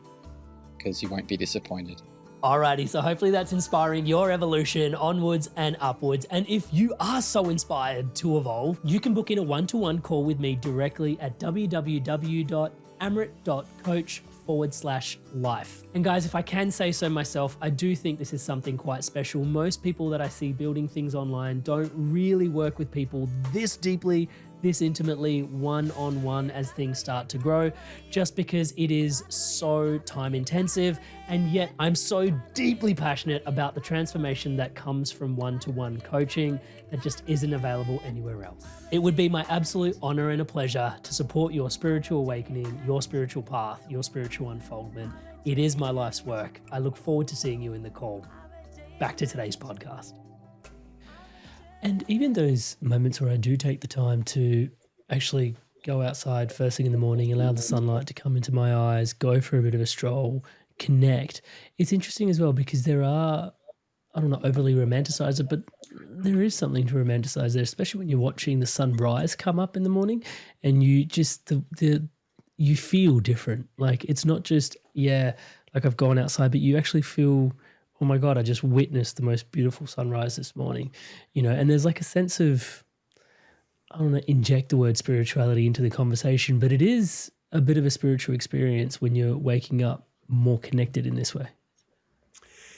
because you won't be disappointed. Alrighty, so hopefully that's inspiring your evolution onwards and upwards. And if you are so inspired to evolve, you can book in a one-to-one call with me directly at www.amrit.coach/life. And guys, if I can say so myself, I do think this is something quite special. Most people that I see building things online don't really work with people this deeply, this intimately, one-on-one as things start to grow, just because it is so time intensive. And yet I'm so deeply passionate about the transformation that comes from one-to-one coaching that just isn't available anywhere else. It would be my absolute honor and a pleasure to support your spiritual awakening, your spiritual path, your spiritual unfoldment. It is my life's work. I look forward to seeing you in the call. Back to today's podcast. And even those moments where I do take the time to actually go outside first thing in the morning, allow the sunlight to come into my eyes, go for a bit of a stroll, connect. It's interesting as well because there are, I don't know, overly romanticize it, but there is something to romanticize there, especially when you're watching the sunrise come up in the morning and you just, you feel different. Like it's not just, like I've gone outside, but you actually feel, oh my God, I just witnessed the most beautiful sunrise this morning, and there's like a sense of, I don't want to inject the word spirituality into the conversation, but it is a bit of a spiritual experience when you're waking up more connected in this way.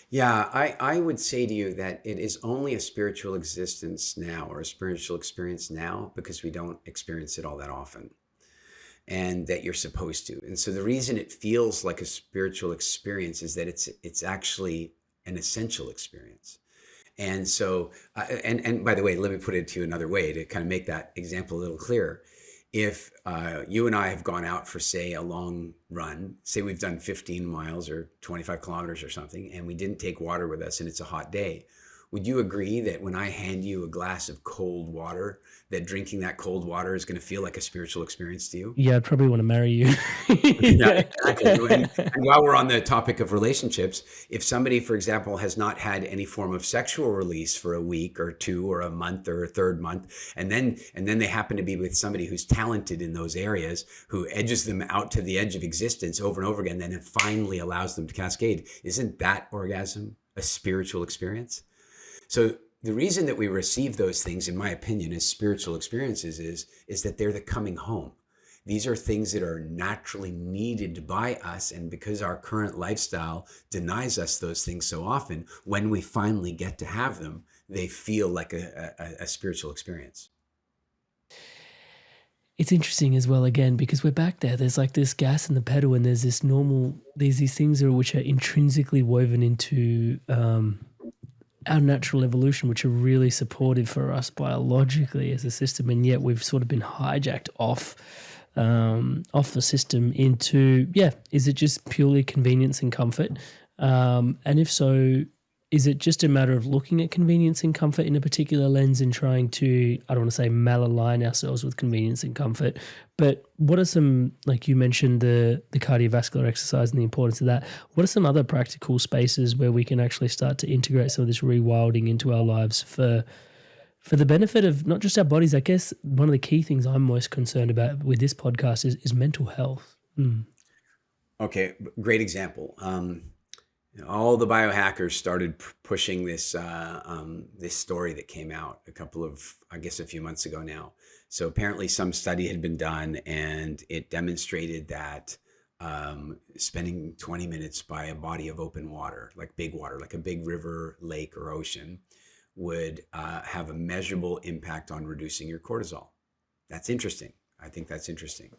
Yeah, I would say to you that it is only a spiritual existence now or a spiritual experience now because we don't experience it all that often, and that you're supposed to. And so the reason it feels like a spiritual experience is that it's actually an essential experience. And so, and by the way, let me put it to you another way to kind of make that example a little clearer. If you and I have gone out for, say, a long run, say we've done 15 miles or 25 kilometers or something, and we didn't take water with us and it's a hot day, would you agree that when I hand you a glass of cold water, that drinking that cold water is going to feel like a spiritual experience to you? Yeah, I'd probably want to marry you. Yeah, exactly. And while we're on the topic of relationships, if somebody, for example, has not had any form of sexual release for a week or two or a month or a third month, and then they happen to be with somebody who's talented in those areas, who edges them out to the edge of existence over and over again, then it finally allows them to cascade, isn't that orgasm a spiritual experience? So the reason that we receive those things, in my opinion, as spiritual experiences is that they're the coming home. These are things that are naturally needed by us. And because our current lifestyle denies us those things so often, when we finally get to have them, they feel like a spiritual experience. It's interesting as well, again, because we're back there. There's like this gas in the pedal and there's these things which are intrinsically woven into our natural evolution, which are really supportive for us biologically as a system, and yet we've sort of been hijacked off the system into, is it just purely convenience and comfort? And if so, is it just a matter of looking at convenience and comfort in a particular lens and trying to, I don't want to say malalign ourselves with convenience and comfort, but what are some, like you mentioned, the cardiovascular exercise and the importance of that, what are some other practical spaces where we can actually start to integrate some of this rewilding into our lives for the benefit of not just our bodies? I guess one of the key things I'm most concerned about with this podcast is mental health. Okay, great example. All the biohackers started pushing this this story that came out a few months ago now. So apparently some study had been done and it demonstrated that spending 20 minutes by a body of open water, like big water, like a big river, lake, or ocean, would have a measurable impact on reducing your cortisol. That's interesting. I think that's interesting.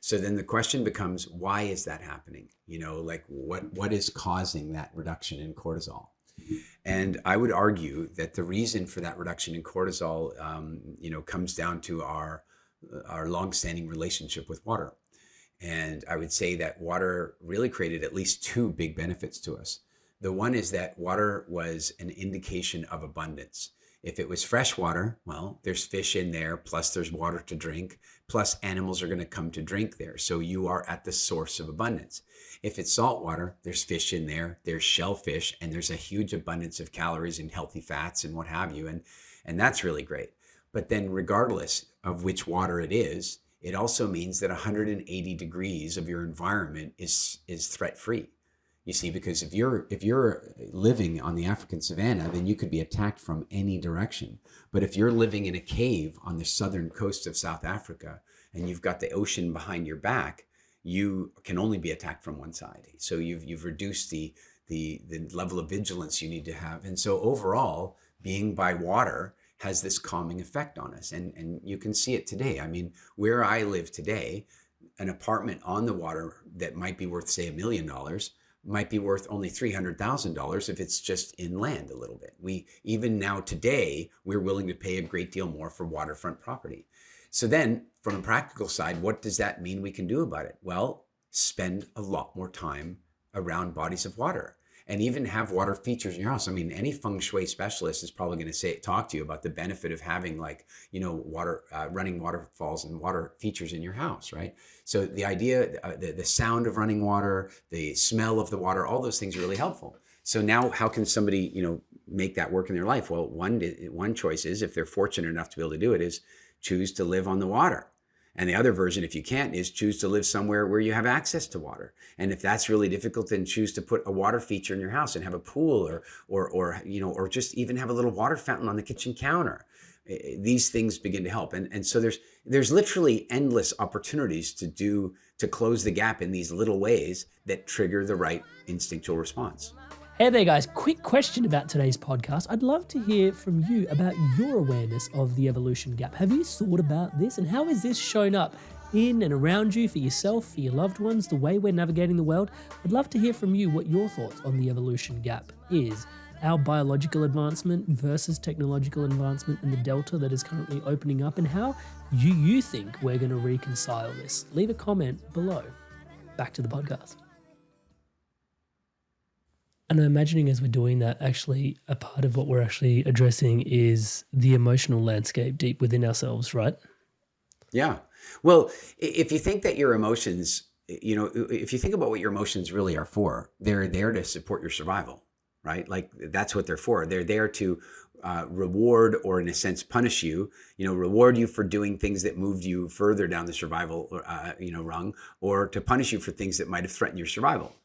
So then the question becomes, why is that happening? Like what is causing that reduction in cortisol? And I would argue that the reason for that reduction in cortisol, comes down to our longstanding relationship with water. And I would say that water really created at least two big benefits to us. The one is that water was an indication of abundance. If it was fresh water, well, there's fish in there, plus there's water to drink, plus animals are going to come to drink there. So you are at the source of abundance. If it's salt water, there's fish in there, there's shellfish, and there's a huge abundance of calories and healthy fats and what have you. And that's really great. But then regardless of which water it is, it also means that 180 degrees of your environment is threat-free. You see, because if you're living on the African savanna, then you could be attacked from any direction. But if you're living in a cave on the southern coast of South Africa and you've got the ocean behind your back, you can only be attacked from one side. So you've reduced the level of vigilance you need to have. And so overall, being by water has this calming effect on us. And you can see it today. I mean, where I live today, an apartment on the water that might be worth, say, $1 million might be worth only $300,000 if it's just inland a little bit. Even now today, we're willing to pay a great deal more for waterfront property. So then from a practical side, what does that mean we can do about it? Well, spend a lot more time around bodies of water and even have water features in your house. I mean, any feng shui specialist is probably going to talk to you about the benefit of having water, running waterfalls and water features in your house, right? So the idea, the sound of running water, the smell of the water, all those things are really helpful. So now how can somebody, make that work in their life? Well, one choice is, if they're fortunate enough to be able to do it, is choose to live on the water. And the other version, if you can't, is choose to live somewhere where you have access to water. And if that's really difficult, then choose to put a water feature in your house and have a pool or just even have a little water fountain on the kitchen counter. These things begin to help. And so there's literally endless opportunities to close the gap in these little ways that trigger the right instinctual response. Hey there, guys. Quick question about today's podcast. I'd love to hear from you about your awareness of the evolution gap. Have you thought about this, and how has this shown up in and around you, for yourself, for your loved ones, the way we're navigating the world? I'd love to hear from you what your thoughts on the evolution gap is. Our biological advancement versus technological advancement, and the delta that is currently opening up, and how you think we're going to reconcile this. Leave a comment below. Back to the podcast. And I'm imagining as we're doing that, actually, a part of what we're actually addressing is the emotional landscape deep within ourselves, right? Yeah. Well, if you think that your emotions, if you think about what your emotions really are for, they're there to support your survival, right? Like, that's what they're for. They're there to reward, or in a sense punish you, reward you for doing things that moved you further down the survival, rung, or to punish you for things that might have threatened your survival.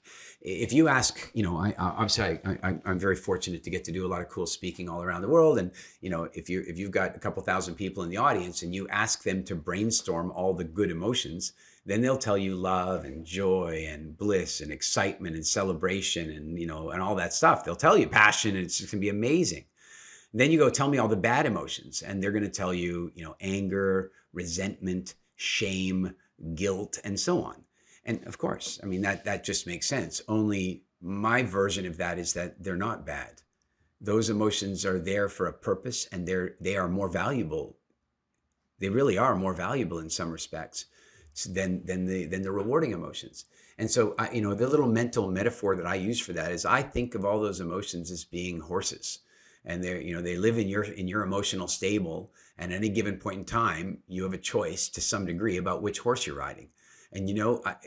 If you ask, I'm very fortunate to get to do a lot of cool speaking all around the world. And, if you've got a couple thousand people in the audience and you ask them to brainstorm all the good emotions, then they'll tell you love and joy and bliss and excitement and celebration and all that stuff. They'll tell you passion, and it's going to be amazing. Then you go, tell me all the bad emotions, and they're going to tell you, anger, resentment, shame, guilt, and so on. And of course, I mean, that just makes sense. Only my version of that is that they're not bad. Those emotions are there for a purpose, and they are more valuable. They really are more valuable in some respects than the rewarding emotions. And so, the little mental metaphor that I use for that is, I think of all those emotions as being horses. And they live in your emotional stable. And at any given point in time, you have a choice to some degree about which horse you're riding. And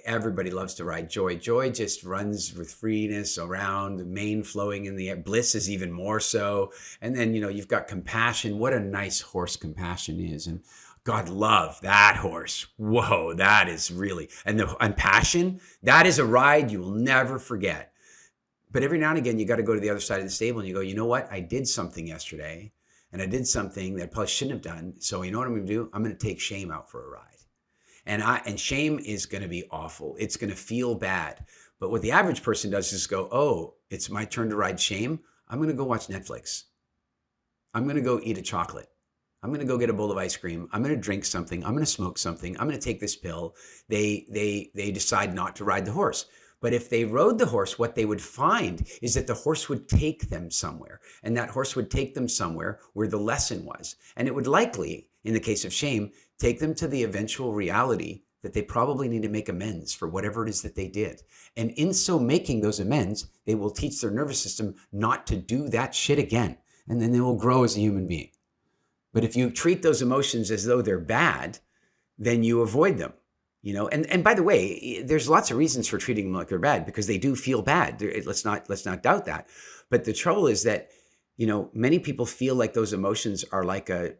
everybody loves to ride joy. Joy just runs with freeness around, the mane flowing in the air. Bliss is even more so. And then, you've got compassion. What a nice horse compassion is. And God love that horse. Whoa, that is really, and passion, that is a ride you will never forget. But every now and again, you got to go to the other side of the stable and you go, you know what? I did something yesterday, and I did something that I probably shouldn't have done. So you know what I'm going to do? I'm going to take shame out for a ride. And shame is going to be awful. It's going to feel bad. But what the average person does is go, oh, it's my turn to ride shame. I'm going to go watch Netflix. I'm going to go eat a chocolate. I'm going to go get a bowl of ice cream. I'm going to drink something. I'm going to smoke something. I'm going to take this pill. They decide not to ride the horse. But if they rode the horse, what they would find is that the horse would take them somewhere. And that horse would take them somewhere where the lesson was. And it would likely, in the case of shame, take them to the eventual reality that they probably need to make amends for whatever it is that they did. And in so making those amends, they will teach their nervous system not to do that shit again. And then they will grow as a human being. But if you treat those emotions as though they're bad, then you avoid them. You know, and by the way, there's lots of reasons for treating them like they're bad, because they do feel bad. Let's not doubt that. But the trouble is that, you know, many people feel like those emotions are like a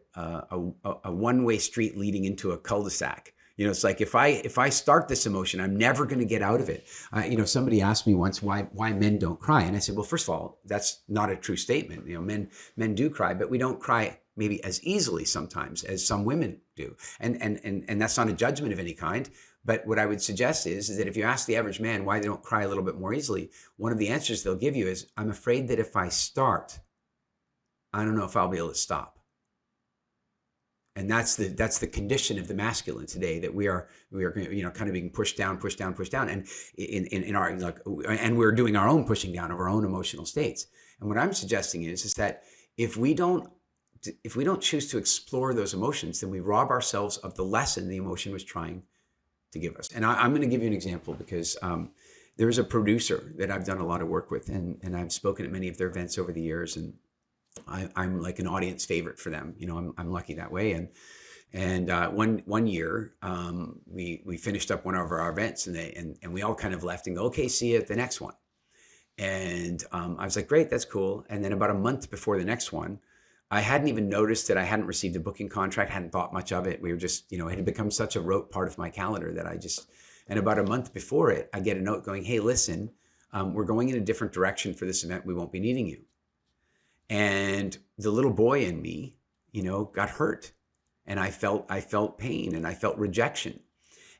one-way street leading into a cul-de-sac. You know, it's like if I start this emotion, I'm never going to get out of it. You know, somebody asked me once why men don't cry, and I said, well, first of all, that's not a true statement. You know, men do cry, but we don't cry maybe as easily sometimes as some women do, and that's not a judgment of any kind. But what I would suggest is that if you ask the average man why they don't cry a little bit more easily, one of the answers they'll give you is, I'm afraid that if I start, I don't know if I'll be able to stop. And that's the condition of the masculine today, that we are you know, kind of being pushed down, and in our, like, and we're doing our own pushing down of our own emotional states. And what I'm suggesting is that if we don't choose to explore those emotions, then we rob ourselves of the lesson the emotion was trying to give us. And I'm going to give you an example, because there is a producer that I've done a lot of work with, and I've spoken at many of their events over the years, and I'm like an audience favorite for them. You know, I'm lucky that way. And one year we finished up one of our events, and we all kind of left and go, okay, see you at the next one. And I was like, great, that's cool. And then about a month before the next one, I hadn't even noticed that I hadn't received a booking contract, hadn't thought much of it. We were just, you know, it had become such a rote part of my calendar that and about a month before it, I get a note going, hey, listen, we're going in a different direction for this event. We won't be needing you. And the little boy in me, you know, got hurt, and I felt pain, and I felt rejection.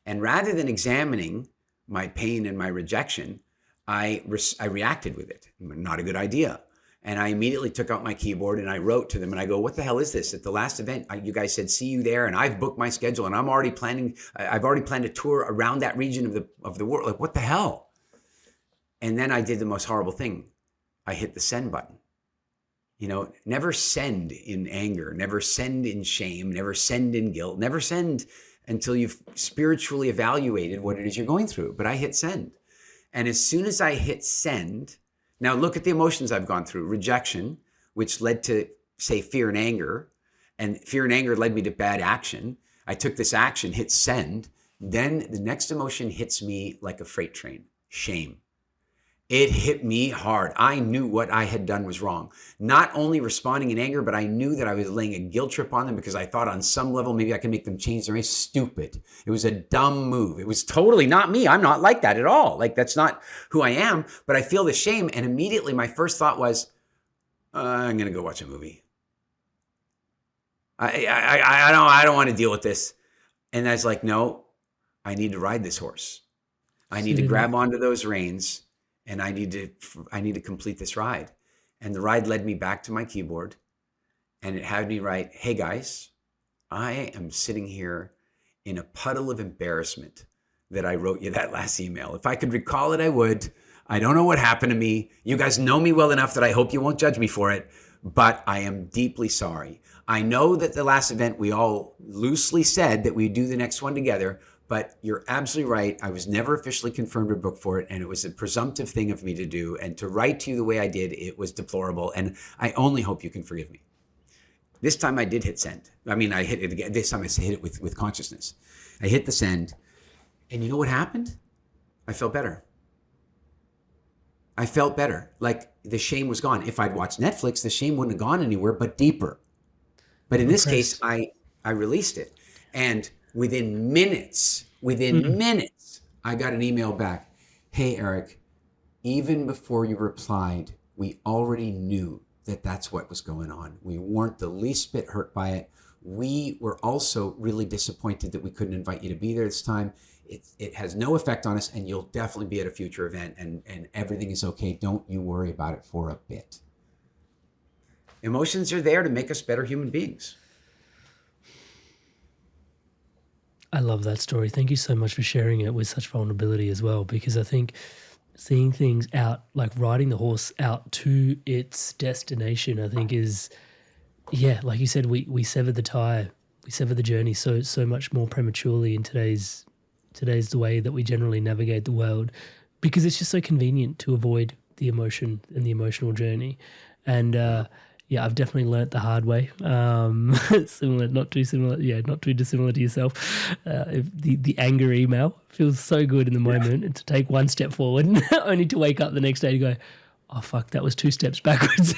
And rather than examining my pain and my rejection, I reacted with it. Not a good idea. And I immediately took out my keyboard and I wrote to them, and I go, what the hell is this? At the last event, you guys said, see you there. And I've booked my schedule, and I've already planned a tour around that region of the world. Like, what the hell? And then I did the most horrible thing. I hit the send button. You know, never send in anger, never send in shame, never send in guilt, never send until you've spiritually evaluated what it is you're going through. But I hit send. And as soon as I hit send, now look at the emotions I've gone through. Rejection, which led to, say, fear and anger. And fear and anger led me to bad action. I took this action, hit send. Then the next emotion hits me like a freight train. Shame. It hit me hard. I knew what I had done was wrong. Not only responding in anger, but I knew that I was laying a guilt trip on them, because I thought on some level maybe I could make them change their ways. Stupid. It was a dumb move. It was totally not me. I'm not like that at all. Like, that's not who I am. But I feel the shame, and immediately my first thought was, I'm going to go watch a movie. I don't want to deal with this. And I was like, no, I need to ride this horse. I need to grab onto those reins. And I need to complete this ride. And the ride led me back to my keyboard, and it had me write, hey guys, I am sitting here in a puddle of embarrassment that I wrote you that last email. If I could recall it, I would. I don't know what happened to me. You guys know me well enough that I hope you won't judge me for it, but I am deeply sorry. I know that the last event we all loosely said that we'd do the next one together, but you're absolutely right. I was never officially confirmed or booked for it, and it was a presumptive thing of me to do. And to write to you the way I did, it was deplorable, and I only hope you can forgive me. This time I did hit send. I mean, I hit it again. This time I hit it with consciousness. I hit the send, and you know what happened? I felt better. I felt better. Like, the shame was gone. If I'd watched Netflix, the shame wouldn't have gone anywhere but deeper. But in this case, I released it. And within minutes, I got an email back. Hey, Eric, even before you replied, we already knew that that's what was going on. We weren't the least bit hurt by it. We were also really disappointed that we couldn't invite you to be there this time. It has no effect on us, and you'll definitely be at a future event, and everything is okay. Don't you worry about it for a bit. Emotions are there to make us better human beings. I love that story. Thank you so much for sharing it with such vulnerability as well, because I think seeing things out, like riding the horse out to its destination, I think is, yeah, like you said, we sever the tie, we sever the journey so much more prematurely in today's the way that we generally navigate the world, because it's just so convenient to avoid the emotion and the emotional journey. And yeah, I've definitely learnt the hard way. Similar, not too similar. Yeah, not too dissimilar to yourself. The anger email feels so good in the moment, and to take one step forward, only to wake up the next day to go, oh fuck, that was 2 steps backwards.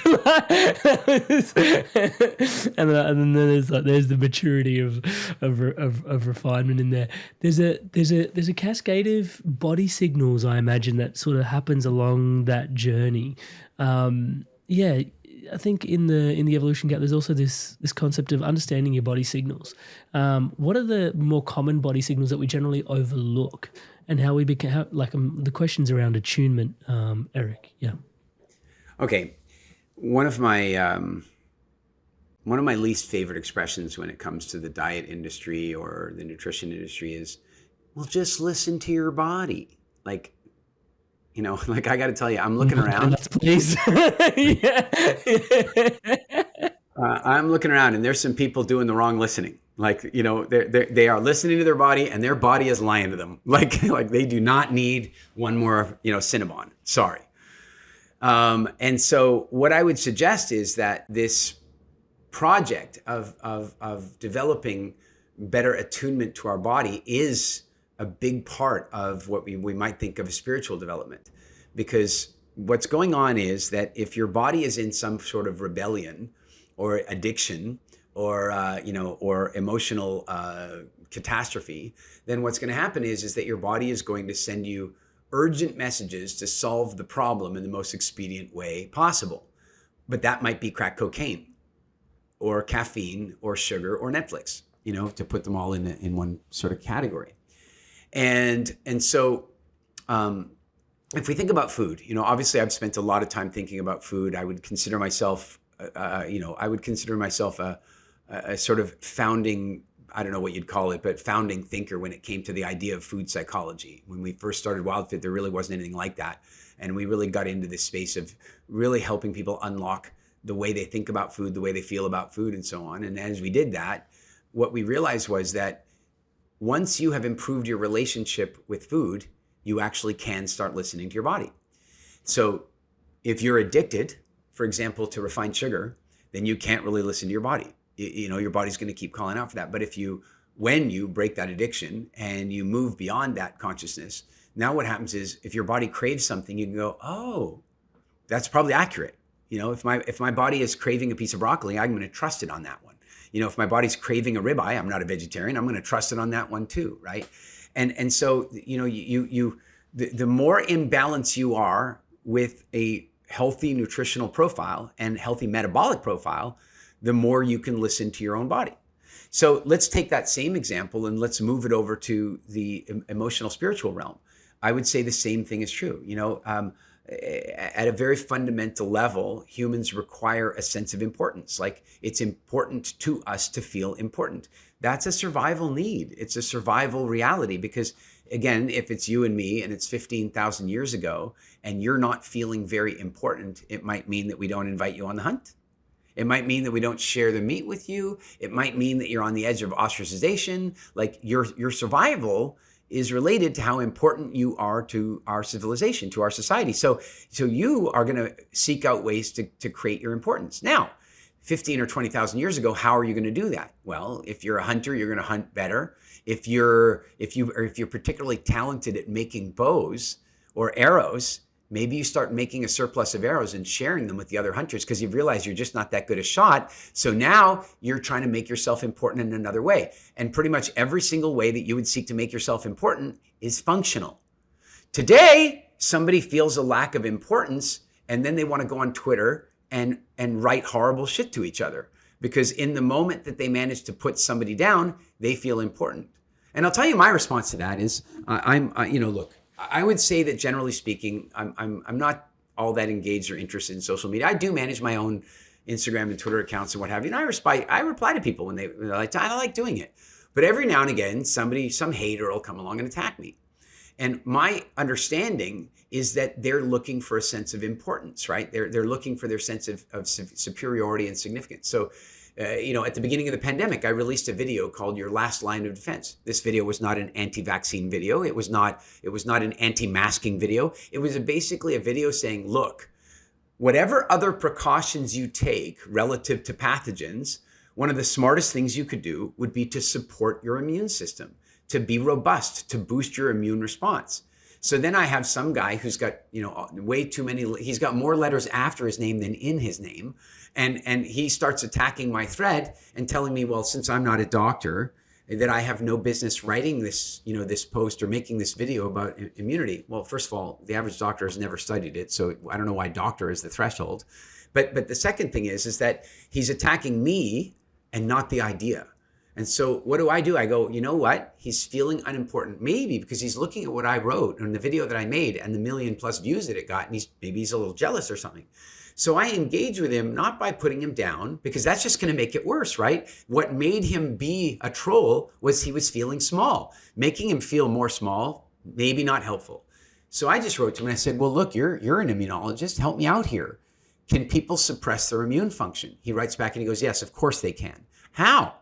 and then there's the maturity of refinement in there. There's a cascade of body signals, I imagine, that sort of happens along that journey. Yeah, I think in the evolution gap, there's also this concept of understanding your body signals. What are the more common body signals that we generally overlook, and how we become the questions around attunement, Eric? Yeah. Okay, one of my least favorite expressions when it comes to the diet industry or the nutrition industry is, well, just listen to your body. Like, you know, like I got to tell you, I'm looking around. Please. I'm looking around, and there's some people doing the wrong listening. Like, you know, they are listening to their body, and their body is lying to them. Like they do not need one more, you know, Cinnabon. Sorry. And so what I would suggest is that this project of developing better attunement to our body is a big part of what we might think of as spiritual development. Because what's going on is that if your body is in some sort of rebellion or addiction or, or emotional catastrophe, then what's going to happen is that your body is going to send you urgent messages to solve the problem in the most expedient way possible. But that might be crack cocaine or caffeine or sugar or Netflix, you know, to put them all in one sort of category. And so if we think about food, you know, obviously I've spent a lot of time thinking about food. I would consider myself, a sort of founding, I don't know what you'd call it, but founding thinker when it came to the idea of food psychology. When we first started WildFit, there really wasn't anything like that. And we really got into this space of really helping people unlock the way they think about food, the way they feel about food, and so on. And as we did that, what we realized was that once you have improved your relationship with food, you actually can start listening to your body. So if you're addicted, for example, to refined sugar, then you can't really listen to your body. You know, your body's going to keep calling out for that. But when you break that addiction and you move beyond that consciousness, now what happens is if your body craves something, you can go, oh, that's probably accurate. You know, if my body is craving a piece of broccoli, I'm going to trust it on that one. You know, if my body's craving a ribeye, I'm not a vegetarian, I'm going to trust it on that one too, right? And so, you know, the more imbalance you are with a healthy nutritional profile and healthy metabolic profile, the more you can listen to your own body. So let's take that same example and let's move it over to the emotional spiritual realm. I would say the same thing is true. You know, at a very fundamental level, humans require a sense of importance. Like, it's important to us to feel important. That's a survival need. It's a survival reality because, again, if it's you and me and it's 15,000 years ago and you're not feeling very important, it might mean that we don't invite you on the hunt. It might mean that we don't share the meat with you. It might mean that you're on the edge of ostracization. Like, your survival is related to how important you are to our civilization, to our society. So you are going to seek out ways to create your importance. Now, 15 or 20,000 years ago, how are you going to do that? Well, if you're a hunter, you're going to hunt better. If you're particularly talented at making bows or arrows, maybe you start making a surplus of arrows and sharing them with the other hunters because you've realized you're just not that good a shot. So now you're trying to make yourself important in another way. And pretty much every single way that you would seek to make yourself important is functional. Today, somebody feels a lack of importance and then they want to go on Twitter and write horrible shit to each other because in the moment that they manage to put somebody down, they feel important. And I'll tell you my response to that is, look, I would say that generally speaking, I'm not all that engaged or interested in social media. I do manage my own Instagram and Twitter accounts and what have you. And I reply to people when they're like, I like doing it. But every now and again, some hater will come along and attack me. And my understanding is that they're looking for a sense of importance, right? They're looking for their sense of superiority and significance. So, at the beginning of the pandemic, I released a video called "Your Last Line of Defense." This video was not an anti-vaccine video. It was not an anti-masking video. It was basically a video saying, look, whatever other precautions you take relative to pathogens, one of the smartest things you could do would be to support your immune system, to be robust, to boost your immune response. So then I have some guy who's got, way too many, he's got more letters after his name than in his name. And he starts attacking my thread and telling me, well, since I'm not a doctor, that I have no business writing this, this post or making this video about immunity. Well, first of all, the average doctor has never studied it. So I don't know why doctor is the threshold. But the second thing is that he's attacking me and not the idea. And so what do? I go, you know what? He's feeling unimportant, maybe because he's looking at what I wrote and the video that I made and the 1 million+ views that it got. And maybe he's a little jealous or something. So I engage with him, not by putting him down, because that's just going to make it worse, right? What made him be a troll was he was feeling small. Making him feel more small, maybe not helpful. So I just wrote to him and I said, well, look, you're an immunologist. Help me out here. Can people suppress their immune function? He writes back and he goes, yes, of course they can. How?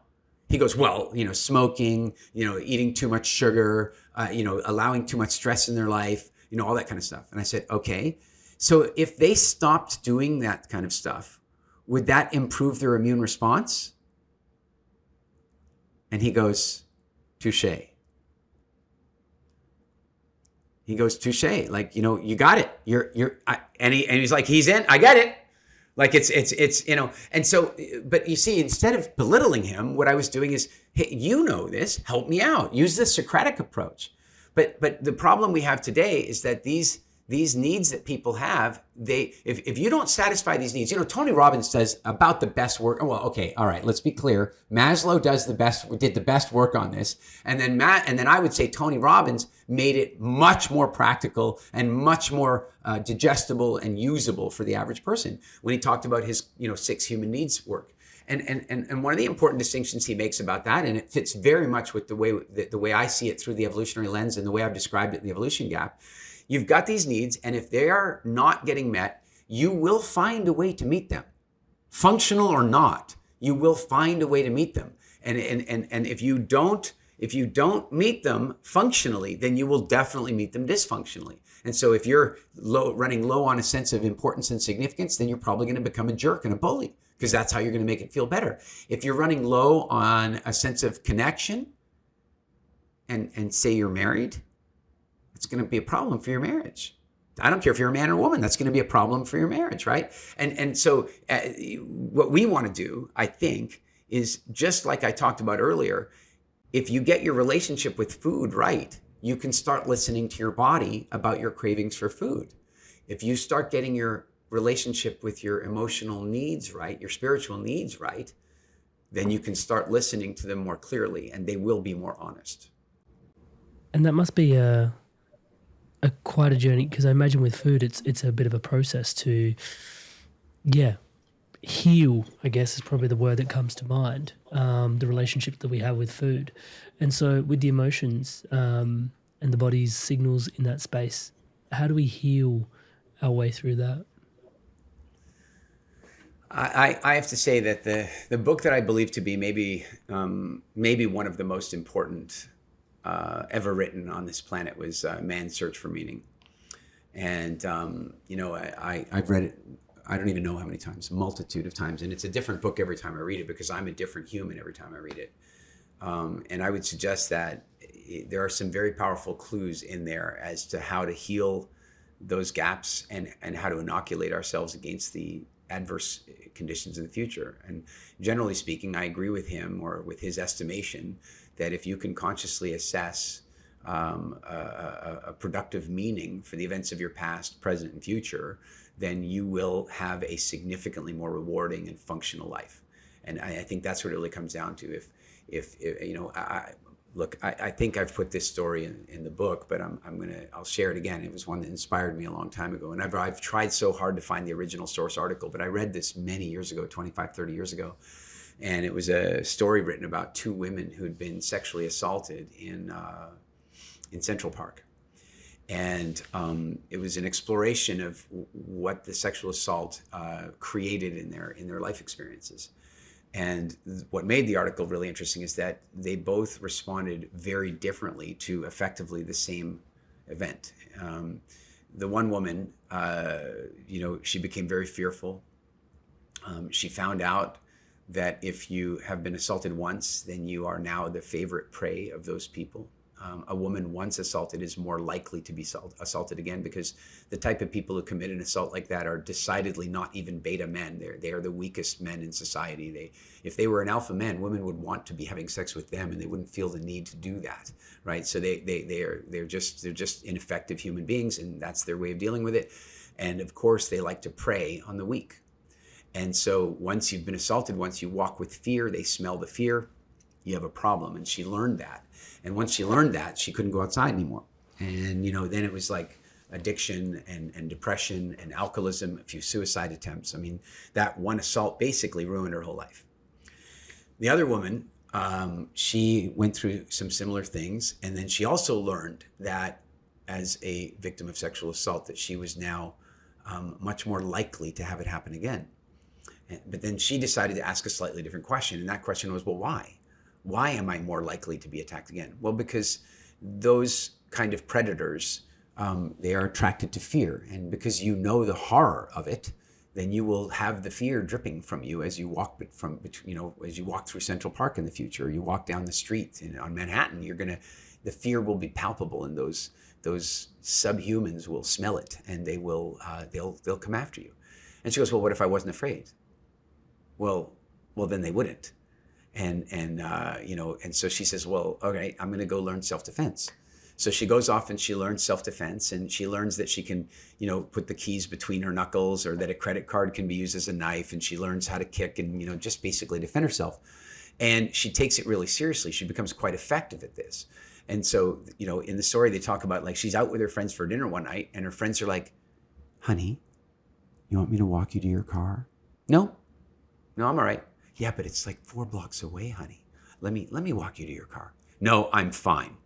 He goes, well, smoking, eating too much sugar, allowing too much stress in their life, all that kind of stuff. And I said, okay. So if they stopped doing that kind of stuff, would that improve their immune response? And he goes, touche. He goes, touche. Like, you got it. And he's like, he's in. I get it. Like it's and so, but you see, instead of belittling him, what I was doing is, hey, this, help me out. Use the Socratic approach. But the problem we have today is that these needs that people have, if you don't satisfy these needs, Tony Robbins says about the best work. Well, okay, all right, let's be clear. Maslow did the best work on this, and then I would say Tony Robbins made it much more practical and much more digestible and usable for the average person when he talked about his 6 human needs work. And one of the important distinctions he makes about that, and it fits very much with the way I see it through the evolutionary lens and the way I've described it in the evolution gap. You've got these needs, and if they are not getting met, you will find a way to meet them. Functional or not, you will find a way to meet them. And if you don't meet them functionally, then you will definitely meet them dysfunctionally. And so if you're running low on a sense of importance and significance, then you're probably going to become a jerk and a bully, because that's how you're going to make it feel better. If you're running low on a sense of connection and say you're married, it's going to be a problem for your marriage. I don't care if you're a man or a woman, that's going to be a problem for your marriage, right? And so what we want to do, I think, is just like I talked about earlier, if you get your relationship with food right, you can start listening to your body about your cravings for food. If you start getting your relationship with your emotional needs right, your spiritual needs right, then you can start listening to them more clearly and they will be more honest. And that must be quite a journey, because I imagine with food, it's a bit of a process to, heal, I guess is probably the word that comes to mind, the relationship that we have with food. And so with the emotions and the body's signals in that space, how do we heal our way through that? I have to say that the book that I believe to be maybe one of the most important ever written on this planet was Man's Search for Meaning. And, I've read it, I don't even know how many times, a multitude of times. And it's a different book every time I read it, because I'm a different human every time I read it. And I would suggest that there are some very powerful clues in there as to how to heal those gaps and how to inoculate ourselves against the adverse conditions in the future. And generally speaking, I agree with him, or with his estimation, that if you can consciously assess a productive meaning for the events of your past, present, and future, then you will have a significantly more rewarding and functional life. And I think that's what it really comes down to. I think I've put this story in the book, but I'll share it again. It was one that inspired me a long time ago. And I've tried so hard to find the original source article, but I read this many years ago, 25, 30 years ago. And it was a story written about 2 women who'd been sexually assaulted in Central Park. And it was an exploration of what the sexual assault created in their life experiences. And what made the article really interesting is that they both responded very differently to effectively the same event. The one woman, she became very fearful. She found out that if you have been assaulted once, then you are now the favorite prey of those people. A woman once assaulted is more likely to be assaulted again, because the type of people who commit an assault like that are decidedly not even beta men. They are the weakest men in society. If they were an alpha man, women would want to be having sex with them, and they wouldn't feel the need to do that, right? So they're just ineffective human beings, and that's their way of dealing with it. And of course, they like to prey on the weak. And so once you've been assaulted, once you walk with fear, they smell the fear, you have a problem. And she learned that. And once she learned that, she couldn't go outside anymore. And, then it was like addiction and depression and alcoholism, a few suicide attempts. I mean, that one assault basically ruined her whole life. The other woman, she went through some similar things. And then she also learned that as a victim of sexual assault, that she was now much more likely to have it happen again. But then she decided to ask a slightly different question. And that question was, well, why? Why am I more likely to be attacked again? Well, because those kind of predators, they are attracted to fear. And because you know the horror of it, then you will have the fear dripping from you as you walk as you walk through Central Park in the future, or you walk down the street on Manhattan. The fear will be palpable, and those subhumans will smell it, and they'll come after you. And she goes, well, what if I wasn't afraid? Well, then they wouldn't. And so she says, well, okay, I'm going to go learn self-defense. So she goes off and she learns self-defense, and she learns that she can, put the keys between her knuckles, or that a credit card can be used as a knife. And she learns how to kick and, just basically defend herself. And she takes it really seriously. She becomes quite effective at this. And so, in the story, they talk about, like, she's out with her friends for dinner one night, and her friends are like, honey, you want me to walk you to your car? No, I'm all right. Yeah, but it's like 4 blocks away, honey. Let me walk you to your car. No, I'm fine.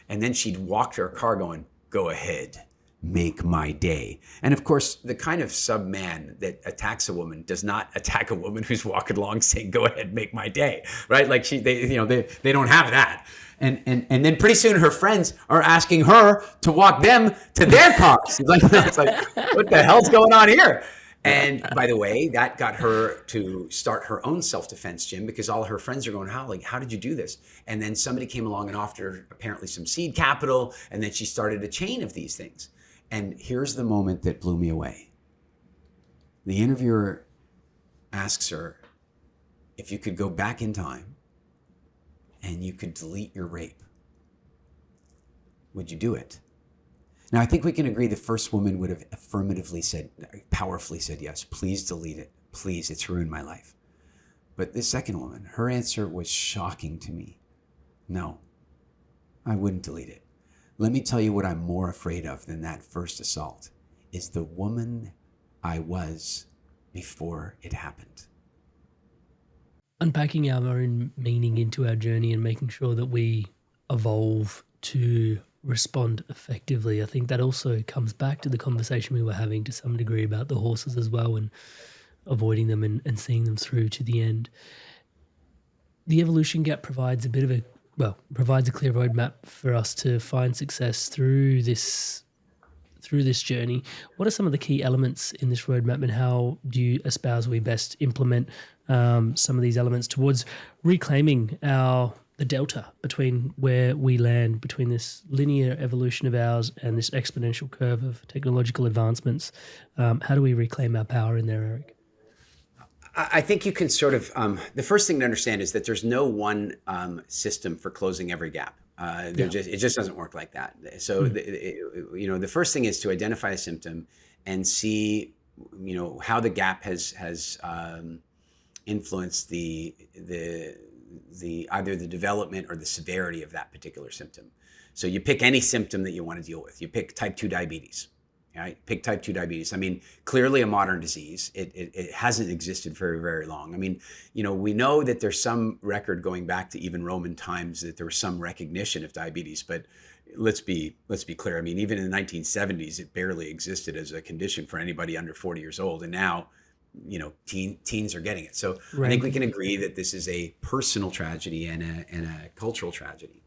And then she'd walk to her car going, go ahead, make my day. And of course, the kind of sub-man that attacks a woman does not attack a woman who's walking along saying, go ahead, make my day, right? Like they don't have that. And then pretty soon her friends are asking her to walk them to their cars. It's like, what the hell's going on here? And by the way, that got her to start her own self-defense gym, because all her friends are going, how did you do this? And then somebody came along and offered her apparently some seed capital. And then she started a chain of these things. And here's the moment that blew me away. The interviewer asks her if you could go back in time and you could delete your rape, would you do it? Now, I think we can agree the first woman would have powerfully said, yes, please delete it. Please, it's ruined my life. But this second woman, her answer was shocking to me. No, I wouldn't delete it. Let me tell you what I'm more afraid of than that first assault is the woman I was before it happened. Unpacking our own meaning into our journey and making sure that we evolve to respond effectively. I think that also comes back to the conversation we were having to some degree about the horses as well, and avoiding them and seeing them through to the end. The evolution gap provides a clear roadmap for us to find success through this journey. What are some of the key elements in this roadmap, and how do you espouse we best implement some of these elements towards reclaiming the delta between where we land between this linear evolution of ours and this exponential curve of technological advancements? How do we reclaim our power in there, Eric? I think you can sort of, the first thing to understand is that there's no one system for closing every gap. It just doesn't work like that. So, the first thing is to identify a symptom and see, how the gap has influenced the either the development or the severity of that particular symptom. So you pick any symptom that you want to deal with. You pick type 2 diabetes. Right? Pick type 2 diabetes. I mean, clearly a modern disease. It hasn't existed very, very long. I mean, we know that there's some record going back to even Roman times that there was some recognition of diabetes, but let's be clear. I mean, even in the 1970s, it barely existed as a condition for anybody under 40 years old. And now, teens are getting it. So I think we can agree that this is a personal tragedy and a cultural tragedy.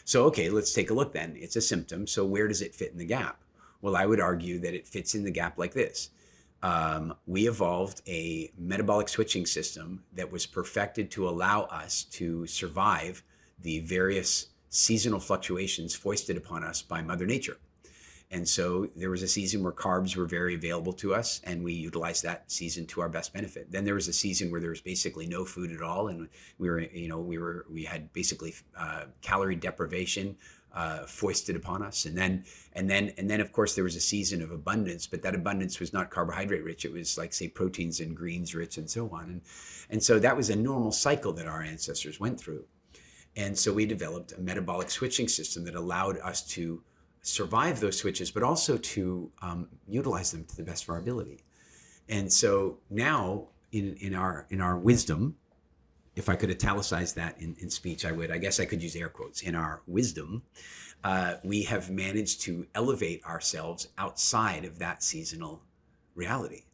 So, okay, let's take a look then. It's a symptom. So where does it fit in the gap? Well, I would argue that it fits in the gap like this. We evolved a metabolic switching system that was perfected to allow us to survive the various seasonal fluctuations foisted upon us by Mother Nature. And so there was a season where carbs were very available to us, and we utilized that season to our best benefit. Then there was a season where there was basically no food at all, and we had basically calorie deprivation foisted upon us. And then of course there was a season of abundance, but that abundance was not carbohydrate rich. It was like, say, proteins and greens rich and so on. And so that was a normal cycle that our ancestors went through. And so we developed a metabolic switching system that allowed us to survive those switches, but also to utilize them to the best of our ability. And so now in our wisdom, if I could italicize that in speech, I would. I guess I could use air quotes. In our wisdom, we have managed to elevate ourselves outside of that seasonal reality.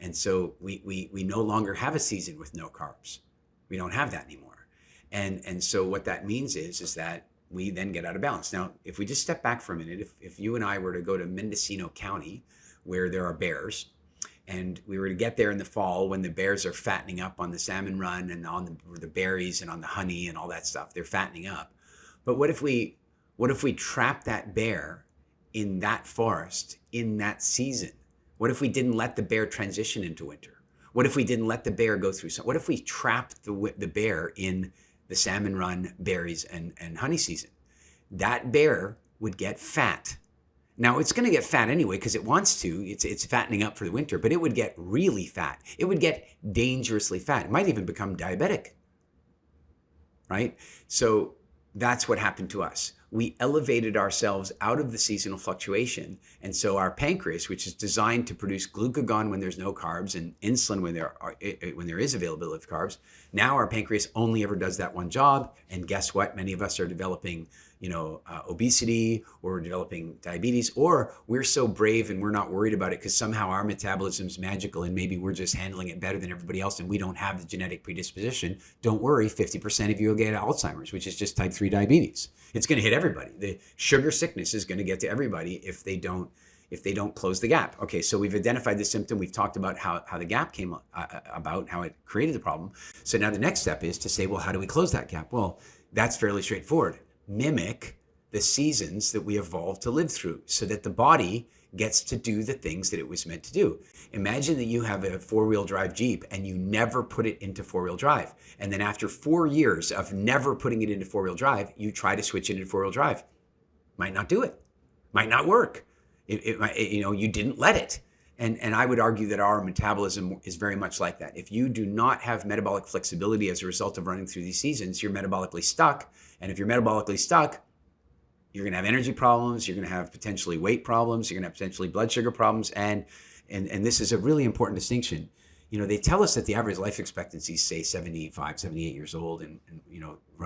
And so we no longer have a season with no carbs. We don't have that anymore. And so what that means is that we then get out of balance. Now, if we just step back for a minute, if you and I were to go to Mendocino County, where there are bears, and we were to get there in the fall when the bears are fattening up on the salmon run and on the berries and on the honey and all that stuff, they're fattening up. But what if we trap that bear in that forest in that season? What if we didn't let the bear transition into winter? What if we didn't let the bear go through what if we trapped the bear in the salmon run, berries, and honey season? That bear would get fat. Now, it's going to get fat anyway because it wants to. It's fattening up for the winter, but it would get really fat. It would get dangerously fat. It might even become diabetic, right? So that's what happened to us. We elevated ourselves out of the seasonal fluctuation. And so our pancreas, which is designed to produce glucagon when there's no carbs and insulin when there is availability of carbs, now our pancreas only ever does that one job. And guess what? Many of us are developing obesity, or we're developing diabetes, or we're so brave and we're not worried about it because somehow our metabolism's magical and maybe we're just handling it better than everybody else and we don't have the genetic predisposition. Don't worry, 50% of you will get Alzheimer's, which is just type 3 diabetes. It's going to hit everybody. The sugar sickness is going to get to everybody if they don't close the gap. Okay, so we've identified the symptom. We've talked about how the gap came about, how it created the problem. So now the next step is to say, well, how do we close that gap? Well, that's fairly straightforward. Mimic the seasons that we evolved to live through so that the body gets to do the things that it was meant to do. Imagine that you have a 4-wheel drive Jeep and you never put it into 4-wheel drive. And then after 4 years of never putting it into 4-wheel drive, you try to switch it into 4-wheel drive. Might not do it. Might not work. You didn't let it. And I would argue that our metabolism is very much like that. If you do not have metabolic flexibility as a result of running through these seasons, you're metabolically stuck. And if you're metabolically stuck, you're going to have energy problems. You're going to have potentially weight problems. You're going to have potentially blood sugar problems. And this is a really important distinction. They tell us that the average life expectancy is, say, 75, 78 years old, and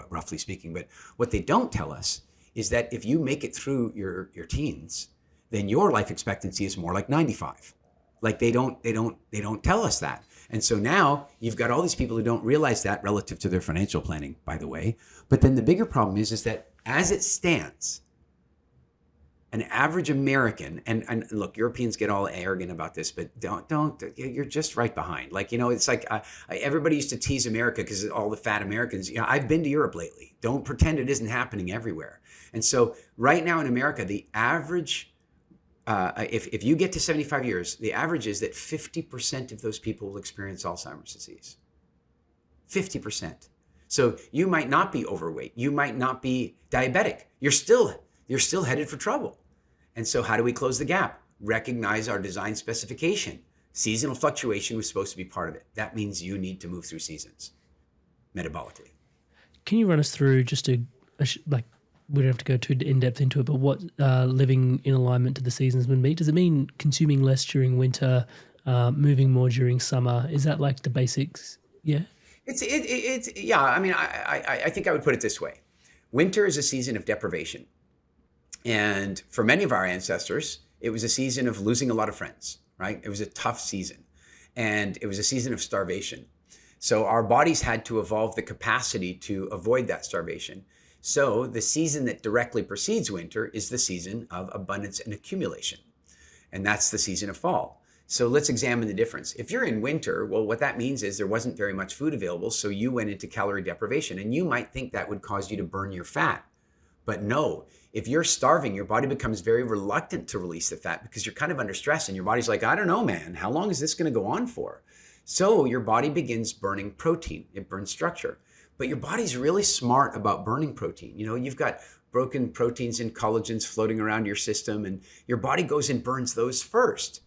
roughly speaking. But what they don't tell us is that if you make it through your teens, then your life expectancy is more like 95. Like they don't tell us that. And so now you've got all these people who don't realize that relative to their financial planning, by the way. But then the bigger problem is that as it stands, an average American, and look, Europeans get all arrogant about this, but don't, you're just right behind. Like, it's like everybody used to tease America because all the fat Americans, I've been to Europe lately. Don't pretend it isn't happening everywhere. And so right now in America, the average, if you get to 75 years, the average is that 50% of those people will experience Alzheimer's disease. 50%. So you might not be overweight. You might not be diabetic. You're still headed for trouble. And so how do we close the gap? Recognize our design specification. Seasonal fluctuation was supposed to be part of it. That means you need to move through seasons metabolically. Can you run us through just we don't have to go too in depth into it, but what living in alignment to the seasons would mean? Does it mean consuming less during winter, moving more during summer? Is that like the basics? Yeah. It's yeah. I mean, I think I would put it this way: winter is a season of deprivation, and for many of our ancestors, it was a season of losing a lot of friends. Right? It was a tough season, and it was a season of starvation. So our bodies had to evolve the capacity to avoid that starvation. So the season that directly precedes winter is the season of abundance and accumulation, and that's the season of fall. So let's examine the difference. If you're in winter, well, what that means is there wasn't very much food available, so you went into calorie deprivation. And you might think that would cause you to burn your fat. But no, if you're starving, your body becomes very reluctant to release the fat because you're kind of under stress and your body's like, I don't know, man, how long is this going to go on for? So your body begins burning protein. It burns structure. But your body's really smart about burning protein. You know, you've got broken proteins and collagens floating around your system, and your body goes and burns those first.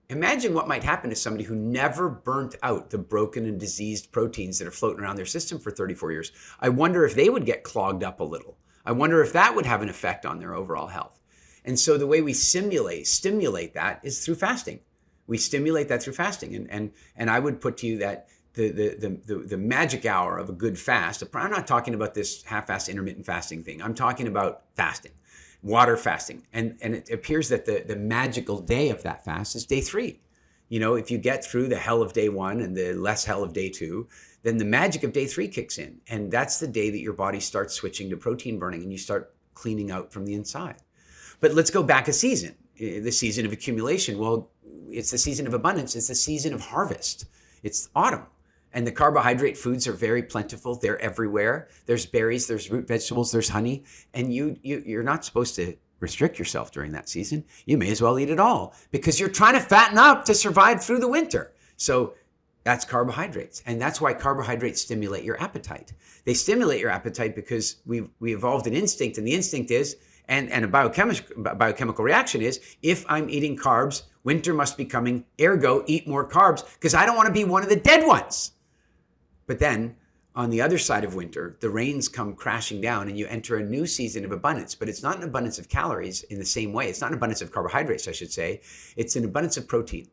Imagine what might happen to somebody who never burnt out the broken and diseased proteins that are floating around their system for 34 years. I wonder if they would get clogged up a little. I wonder if that would have an effect on their overall health. And so the way we stimulate that is through fasting. We stimulate that through fasting. And I would put to you that the magic hour of a good fast, I'm not talking about this half-fast intermittent fasting thing. I'm talking about fasting. Water fasting. And it appears that the magical day of that fast is day 3. You know, if you get through the hell of day 1 and the less hell of day 2, then the magic of day 3 kicks in. And that's the day that your body starts switching to protein burning and you start cleaning out from the inside. But let's go back a season, the season of accumulation. Well, it's the season of abundance. It's the season of harvest. It's autumn. And the carbohydrate foods are very plentiful. They're everywhere. There's berries, there's root vegetables, there's honey. And you're not supposed to restrict yourself during that season. You may as well eat it all because you're trying to fatten up to survive through the winter. So that's carbohydrates. And that's why carbohydrates stimulate your appetite. They stimulate your appetite because we evolved an instinct, and the instinct is, and a biochemical reaction is, if I'm eating carbs, winter must be coming, ergo eat more carbs because I don't want to be one of the dead ones. But then on the other side of winter, the rains come crashing down and you enter a new season of abundance. But it's not an abundance of calories in the same way. It's not an abundance of carbohydrates, I should say. It's an abundance of protein,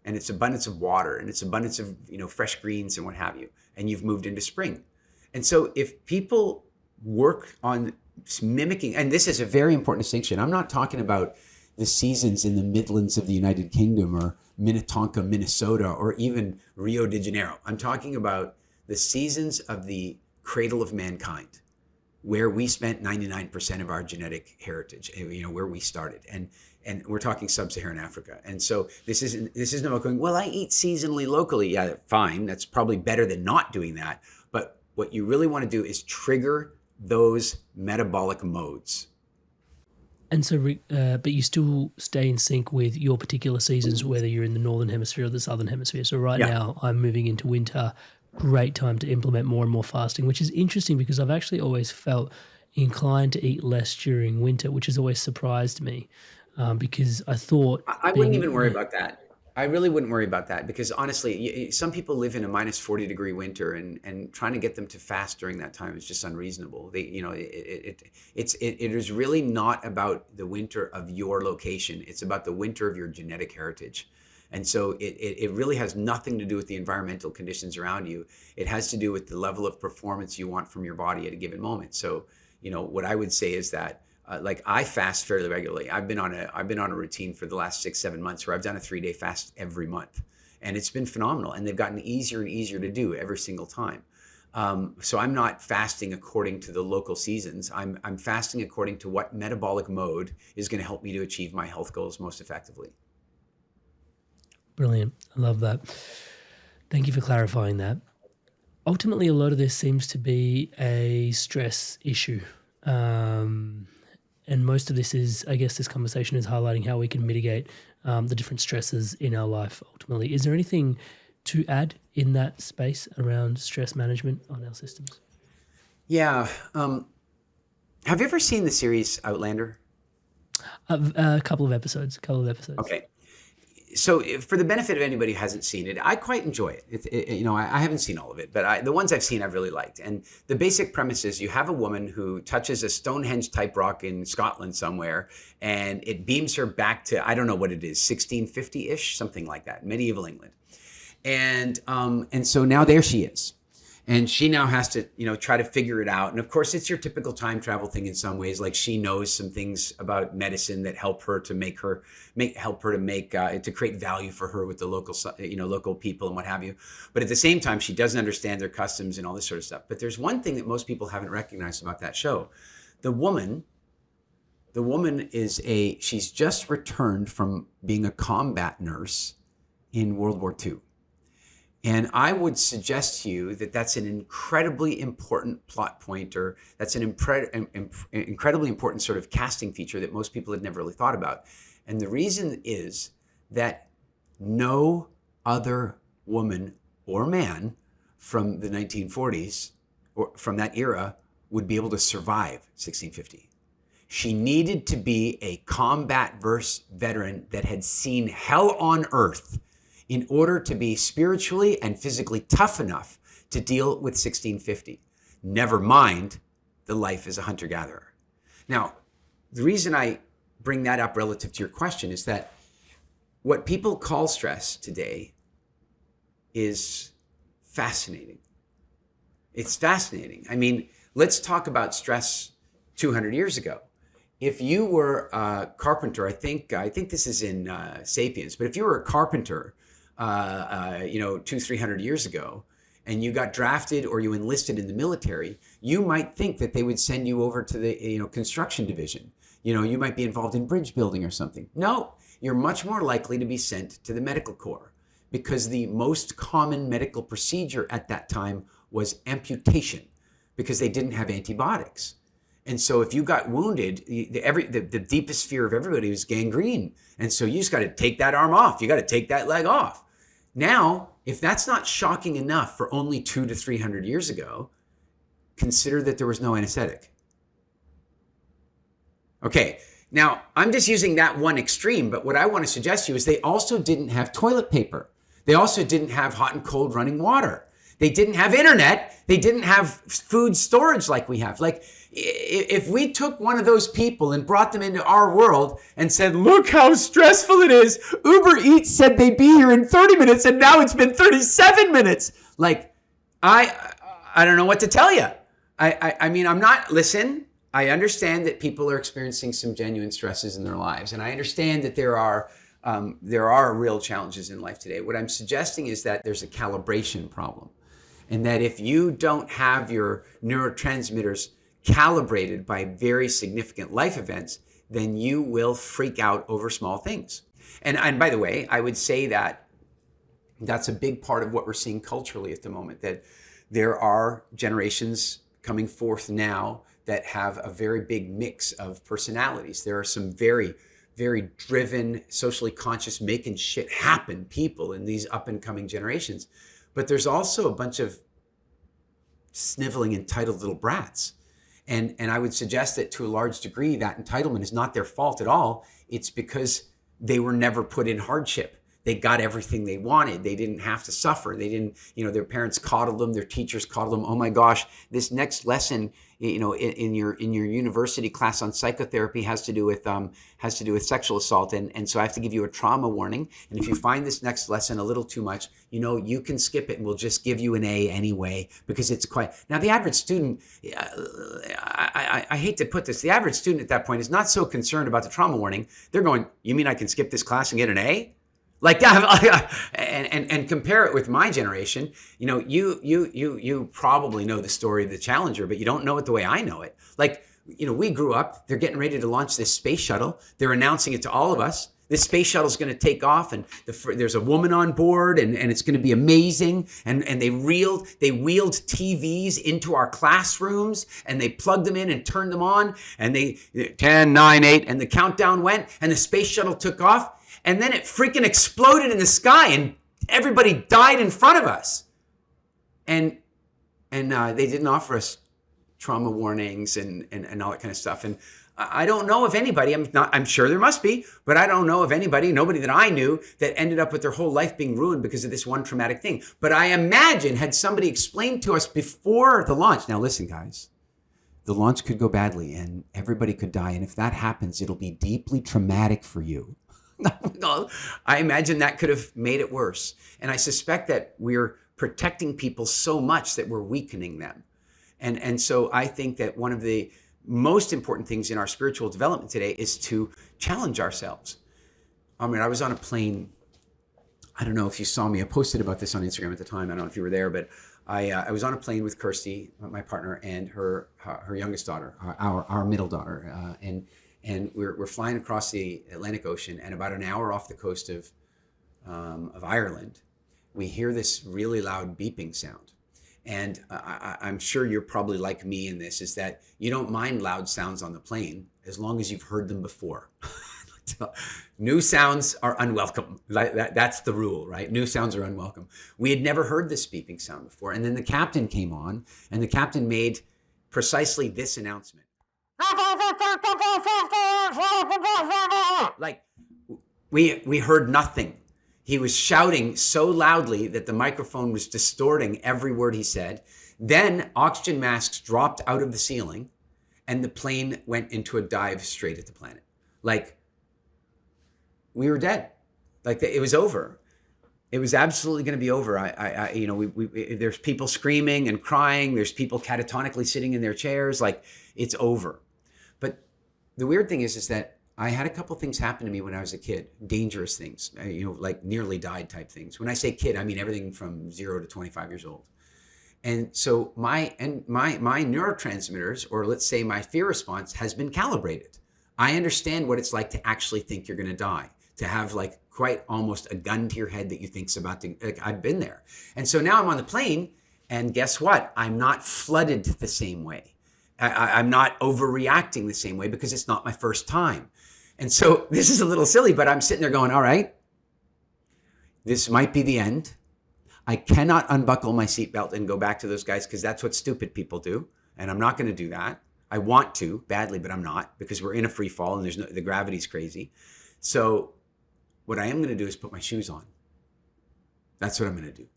and it's abundance of water, and it's abundance of, fresh greens and what have you. And you've moved into spring. And so if people work on mimicking, and this is a very important distinction. I'm not talking about the seasons in the Midlands of the United Kingdom or Minnetonka, Minnesota, or even Rio de Janeiro. I'm talking about the seasons of the cradle of mankind, where we spent 99% of our genetic heritage, where we started. And we're talking sub-Saharan Africa. And so this isn't about going, well, I eat seasonally locally. Yeah, fine. That's probably better than not doing that. But what you really want to do is trigger those metabolic modes. And so, but you still stay in sync with your particular seasons, whether you're in the Northern Hemisphere or the Southern Hemisphere. So now I'm moving into winter. Great time to implement more and more fasting, which is interesting because I've actually always felt inclined to eat less during winter, which has always surprised me because I thought... I wouldn't even worry about that. I really wouldn't worry about that because honestly, some people live in a minus 40 degree winter, and trying to get them to fast during that time is just unreasonable. It is really not about the winter of your location. It's about the winter of your genetic heritage. And so it really has nothing to do with the environmental conditions around you. It has to do with the level of performance you want from your body at a given moment. So, what I would say is that I fast fairly regularly. I've been on a routine for the last 6-7 months where I've done a 3-day fast every month, and it's been phenomenal. And they've gotten easier and easier to do every single time. So I'm not fasting according to the local seasons. I'm fasting according to what metabolic mode is going to help me to achieve my health goals most effectively. Brilliant. I love that. Thank you for clarifying that. Ultimately, a lot of this seems to be a stress issue. And most of this is, I guess this conversation is highlighting how we can mitigate the different stresses in our life ultimately. Is there anything to add in that space around stress management on our systems? Yeah. Have you ever seen the series Outlander? A couple of episodes. Okay. so for the benefit of anybody who hasn't seen it, I quite enjoy it. I haven't seen all of it, but the ones I've seen I've really liked. And the basic premise is you have a woman who touches a Stonehenge type rock in Scotland somewhere, and it beams her back to, I don't know what it is, 1650-ish, something like that, medieval England. And so now there she is. And she now has to, try to figure it out. And of course, it's your typical time travel thing in some ways. Like she knows some things about medicine that help her to to create value for her with the local people and what have you. But at the same time, she doesn't understand their customs and all this sort of stuff. But there's one thing that most people haven't recognized about that show. The woman she's just returned from being a combat nurse in World War II. And I would suggest to you that that's an incredibly important plot point, or that's an incredibly important sort of casting feature that most people had never really thought about. And the reason is that no other woman or man from the 1940s or from that era would be able to survive 1650. She needed to be a combat veteran that had seen hell on earth in order to be spiritually and physically tough enough to deal with 1650. Never mind the life as a hunter-gatherer. Now, the reason I bring that up relative to your question is that what people call stress today is fascinating. It's fascinating. I mean, let's talk about stress 200 years ago. If you were a carpenter, I think this is in Sapiens, but if you were a carpenter 200-300 years ago, and you got drafted or you enlisted in the military, you might think that they would send you over to the construction division. You might be involved in bridge building or something. No, you're much more likely to be sent to the medical corps, because the most common medical procedure at that time was amputation, because they didn't have antibiotics. And so if you got wounded, the deepest fear of everybody was gangrene. And so you just got to take that arm off. You got to take that leg off. Now, if that's not shocking enough for only 200 to 300 years ago, consider that there was no anesthetic. Okay, now I'm just using that one extreme, but what I want to suggest to you is they also didn't have toilet paper. They also didn't have hot and cold running water. They didn't have internet. They didn't have food storage like we have. Like, if we took one of those people and brought them into our world and said, look how stressful it is. Uber Eats said they'd be here in 30 minutes and now it's been 37 minutes. Like, I don't know what to tell you. I mean, listen, I understand that people are experiencing some genuine stresses in their lives. And I understand that there are real challenges in life today. What I'm suggesting is that there's a calibration problem. And that if you don't have your neurotransmitters calibrated by very significant life events, then you will freak out over small things. And by the way, I would say that that's a big part of what we're seeing culturally at the moment, that there are generations coming forth now that have a very big mix of personalities. There are some very, very driven, socially conscious, making shit happen people in these up and coming generations. But there's also a bunch of sniveling, entitled little brats. And I would suggest that to a large degree, that entitlement is not their fault at all. It's because they were never put in hardship. They got everything they wanted. They didn't have to suffer. They didn't, their parents coddled them, their teachers coddled them. Oh my gosh, this next lesson, in your university class on psychotherapy has to do with sexual assault, and so I have to give you a trauma warning. And if you find this next lesson a little too much, you can skip it, and we'll just give you an A anyway, because it's quite. Now the average student, I hate to put this, the average student at that point is not so concerned about the trauma warning. They're going, you mean I can skip this class and get an A? Like that, and compare it with my generation. You probably know the story of the Challenger, but you don't know it the way I know it. Like, we grew up, they're getting ready to launch this space shuttle. They're announcing it to all of us. This space shuttle is going to take off, and there's a woman on board, and it's going to be amazing. And they wheeled TVs into our classrooms, and they plugged them in and turned them on, and 10, 9, 8, and the countdown went, and the space shuttle took off. And then it freaking exploded in the sky, and everybody died in front of us. And they didn't offer us trauma warnings and all that kind of stuff. And I don't know of anybody, I'm sure there must be, but I don't know of nobody that I knew that ended up with their whole life being ruined because of this one traumatic thing. But I imagine had somebody explained to us before the launch, now listen guys, the launch could go badly and everybody could die. And if that happens, it'll be deeply traumatic for you. I imagine that could have made it worse. And I suspect that we're protecting people so much that we're weakening them. And so I think that one of the most important things in our spiritual development today is to challenge ourselves. I mean, I was on a plane. I don't know if you saw me. I posted about this on Instagram at the time. I don't know if you were there, but I was on a plane with Kirsty, my partner, and her youngest daughter, our middle daughter, and we're flying across the Atlantic Ocean, and about an hour off the coast of Ireland, we hear this really loud beeping sound. And I'm sure you're probably like me in this, is that you don't mind loud sounds on the plane as long as you've heard them before. New sounds are unwelcome. That's the rule, right? New sounds are unwelcome. We had never heard this beeping sound before. And then the captain came on, and the captain made precisely this announcement. Like, we heard nothing. He was shouting so loudly that the microphone was distorting every word he said. Then oxygen masks dropped out of the ceiling and the plane went into a dive straight at the planet. Like, we were dead. Like, it was over. It was absolutely going to be over. There's people screaming and crying. There's people catatonically sitting in their chairs. Like, it's over. But the weird thing is that I had a couple things happen to me when I was a kid, dangerous things, like nearly died type things. When I say kid, I mean everything from 0 to 25 years old. And so my neurotransmitters, or let's say my fear response, has been calibrated. I understand what it's like to actually think you're going to die, to have like quite almost a gun to your head that you think's about to, like, I've been there. And so now I'm on the plane, and guess what? I'm not flooded the same way. I'm not overreacting the same way because it's not my first time. And so this is a little silly, but I'm sitting there going, all right, this might be the end. I cannot unbuckle my seatbelt and go back to those guys because that's what stupid people do. And I'm not going to do that. I want to badly, but I'm not, because we're in a free fall and the gravity's crazy. So what I am going to do is put my shoes on. That's what I'm going to do.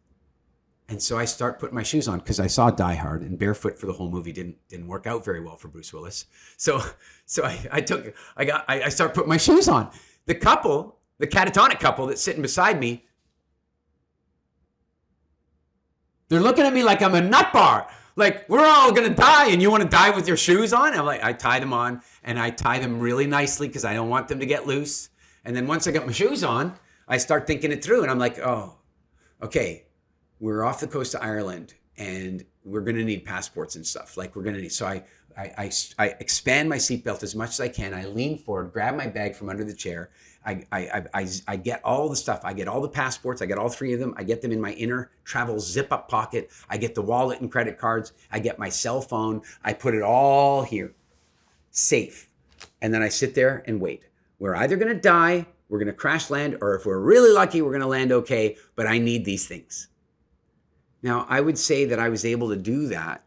And so I start putting my shoes on because I saw Die Hard, and barefoot for the whole movie didn't work out very well for Bruce Willis. So I start putting my shoes on. The catatonic couple that's sitting beside me, they're looking at me like I'm a nut bar. Like, we're all gonna die, and you want to die with your shoes on? I'm like, I tie them on, and I tie them really nicely because I don't want them to get loose. And then once I got my shoes on, I start thinking it through, and I'm like, oh, okay. We're off the coast of Ireland, and we're going to need passports and stuff. Like, we're going to need, so I expand my seatbelt as much as I can. I lean forward, grab my bag from under the chair. I get all the stuff. I get all the passports. I get all 3 of them. I get them in my inner travel zip up pocket. I get the wallet and credit cards. I get my cell phone. I put it all here, safe. And then I sit there and wait. We're either going to die, we're going to crash land, or if we're really lucky, we're going to land okay. But I need these things. Now, I would say that I was able to do that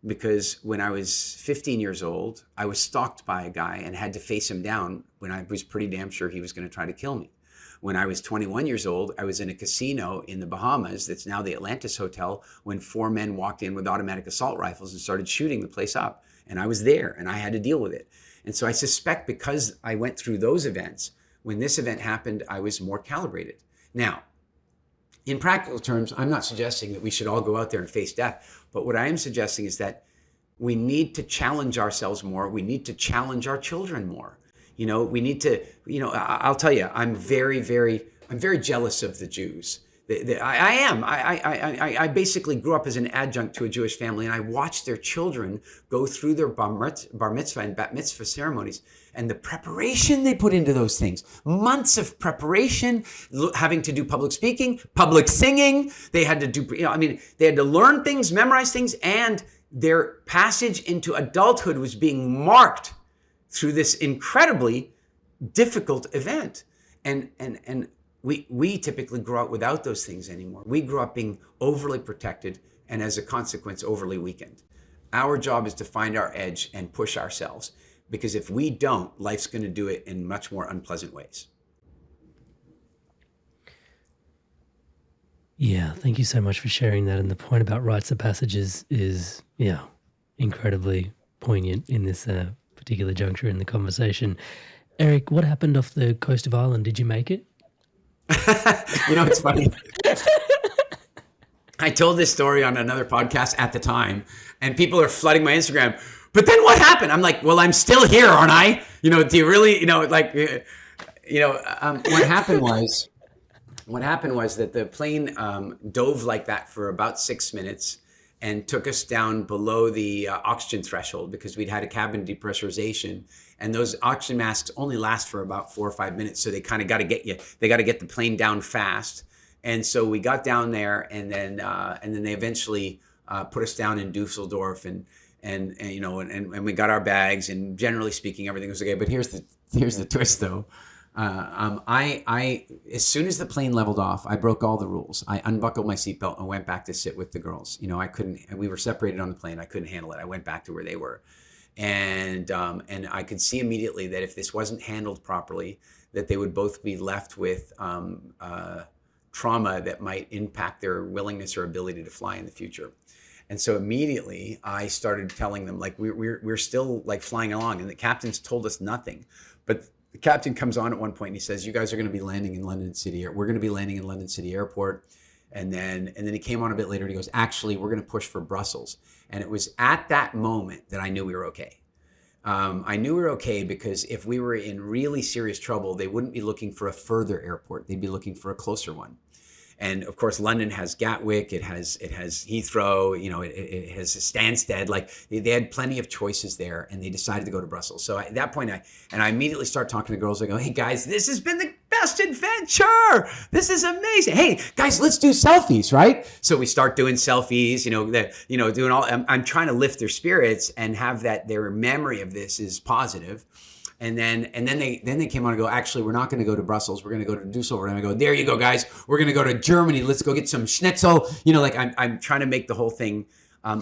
because when I was 15 years old, I was stalked by a guy and had to face him down when I was pretty damn sure he was going to try to kill me. When I was 21 years old, I was in a casino in the Bahamas that's now the Atlantis Hotel when 4 men walked in with automatic assault rifles and started shooting the place up. And I was there, and I had to deal with it. And so I suspect because I went through those events, when this event happened, I was more calibrated. Now, in practical terms, I'm not suggesting that we should all go out there and face death, but what I am suggesting is that we need to challenge ourselves more. We need to challenge our children more. We need to, I'll tell you, I'm very jealous of the Jews. I am. I basically grew up as an adjunct to a Jewish family, and I watched their children go through their bar mitzvah and bat mitzvah ceremonies, and the preparation they put into those things. Months of preparation, having to do public speaking, public singing. They had to do, they had to learn things, memorize things, and their passage into adulthood was being marked through this incredibly difficult event. And we typically grow up without those things anymore. We grew up being overly protected and as a consequence, overly weakened. Our job is to find our edge and push ourselves. because if we don't, life's going to do it in much more unpleasant ways. Yeah, thank you so much for sharing that. And the point about rites of passage is incredibly poignant in this particular juncture in the conversation. Eric, what happened off the coast of Ireland? Did you make it? It's funny. I told this story on another podcast at the time, and people are flooding my Instagram. But then what happened? I'm like, well, I'm still here, aren't I? Do you really, what happened was that the plane dove like that for about 6 minutes and took us down below the oxygen threshold because we'd had a cabin depressurization, and those oxygen masks only last for about 4 or 5 minutes. So they kind of got to get you, they got to get the plane down fast. And so we got down there, and then they eventually put us down in Dusseldorf, and we got our bags, and generally speaking, everything was okay. But here's the twist, though. I as soon as the plane leveled off, I broke all the rules. I unbuckled my seatbelt and went back to sit with the girls. I couldn't. We were separated on the plane. I couldn't handle it. I went back to where they were, and I could see immediately that if this wasn't handled properly, that they would both be left with trauma that might impact their willingness or ability to fly in the future. And so immediately I started telling them, like, we're still like flying along, and the captain's told us nothing. But the captain comes on at one point and he says, you guys are going to be landing in London City. We're going to be landing in London City Airport. And then he came on a bit later and he goes, actually, we're going to push for Brussels. And it was at that moment that I knew we were okay. I knew we were okay because if we were in really serious trouble, they wouldn't be looking for a further airport. They'd be looking for a closer one. And of course, London has Gatwick, it has Heathrow, it has Stansted. Like they had plenty of choices there, and they decided to go to Brussels. So at that point, I immediately start talking to girls. I go, hey guys, this has been the best adventure. This is amazing. Hey guys, let's do selfies, right? So we start doing selfies. Doing all. I'm trying to lift their spirits and have that their memory of this is positive. And then they came on and go, actually, we're not going to go to Brussels. We're going to go to Dusseldorf. And I go, there you go, guys. We're going to go to Germany. Let's go get some schnitzel. I'm trying to make the whole thing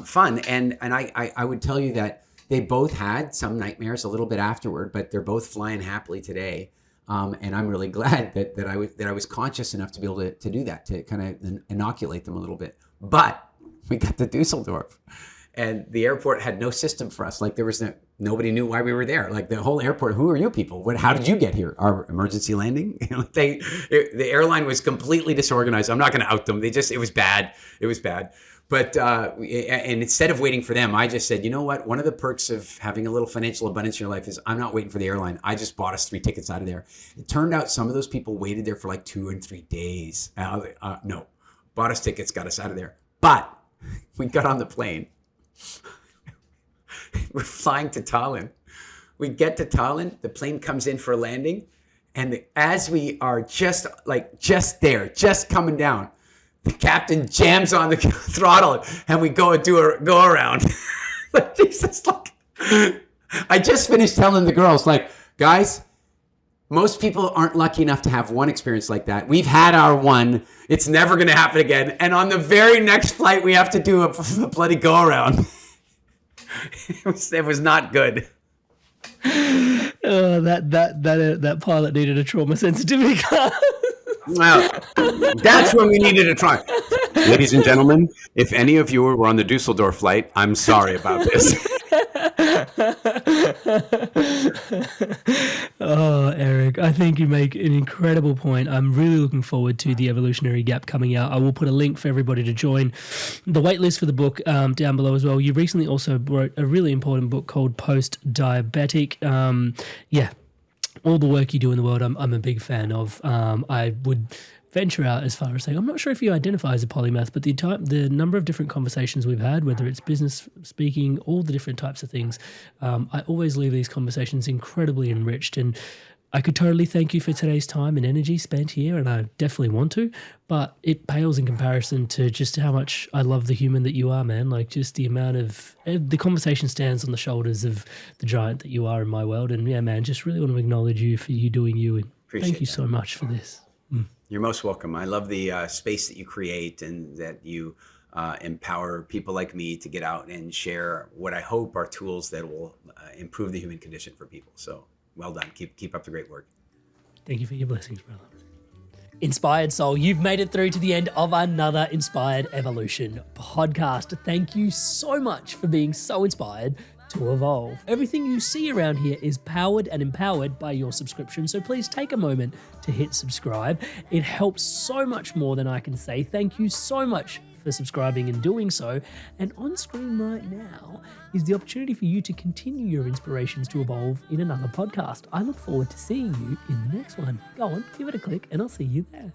fun. And I would tell you that they both had some nightmares a little bit afterward, but they're both flying happily today. And I'm really glad that I was conscious enough to be able to do that, to kind of inoculate them a little bit. But we got to Dusseldorf, and the airport had no system for us. Like there was nobody knew why we were there. Like the whole airport, who are you people? How did you get here? Our emergency landing? The airline was completely disorganized. I'm not going to out them. It was bad. It was bad. But and instead of waiting for them, I just said, you know what? One of the perks of having a little financial abundance in your life is I'm not waiting for the airline. I just bought us 3 tickets out of there. It turned out some of those people waited there for like 2 and 3 days. No, bought us tickets, got us out of there. But we got on the plane. We're flying to Tallinn. We get to Tallinn, the plane comes in for a landing, and as we are just there, just coming down, the captain jams on the throttle, and we go and do a go around. Like, Jesus, I just finished telling the girls, guys, most people aren't lucky enough to have one experience like that. We've had our one. It's never going to happen again. And on the very next flight, we have to do a bloody go around. It was not good. That pilot needed a trauma sensitivity class. Well, that's when we needed to try. Ladies and gentlemen, if any of you were on the Dusseldorf flight, I'm sorry about this. Oh, Eric, I think you make an incredible point. I'm really looking forward to The Evolutionary Gap coming out. I will put a link for everybody to join the waitlist for the book down below as well. You recently also wrote a really important book called Post-Diabetic. All the work you do in the world, I'm a big fan of. I would venture out as far as saying, I'm not sure if you identify as a polymath, but the number of different conversations we've had, whether it's business speaking, all the different types of things, I always leave these conversations incredibly enriched. And I could totally thank you for today's time and energy spent here, and I definitely want to, but it pales in comparison to just how much I love the human that you are, man. Like, just the amount of, the conversation stands on the shoulders of the giant that you are in my world. And yeah, man, just really want to acknowledge you for you doing you. And thank you so much for this. You're most welcome. I love the space that you create and that you empower people like me to get out and share what I hope are tools that will improve the human condition for people. So well done. Keep up the great work. Thank you for your blessings, brother. Inspired Soul, you've made it through to the end of another Inspired Evolution podcast. Thank you so much for being so inspired to evolve. Everything you see around here is powered and empowered by your subscription, so please take a moment to hit subscribe. It helps so much more than I can say. Thank you so much for subscribing and doing so. And on screen right now is the opportunity for you to continue your inspirations to evolve in another podcast. I look forward to seeing you in the next one. Go on, give it a click, and I'll see you there.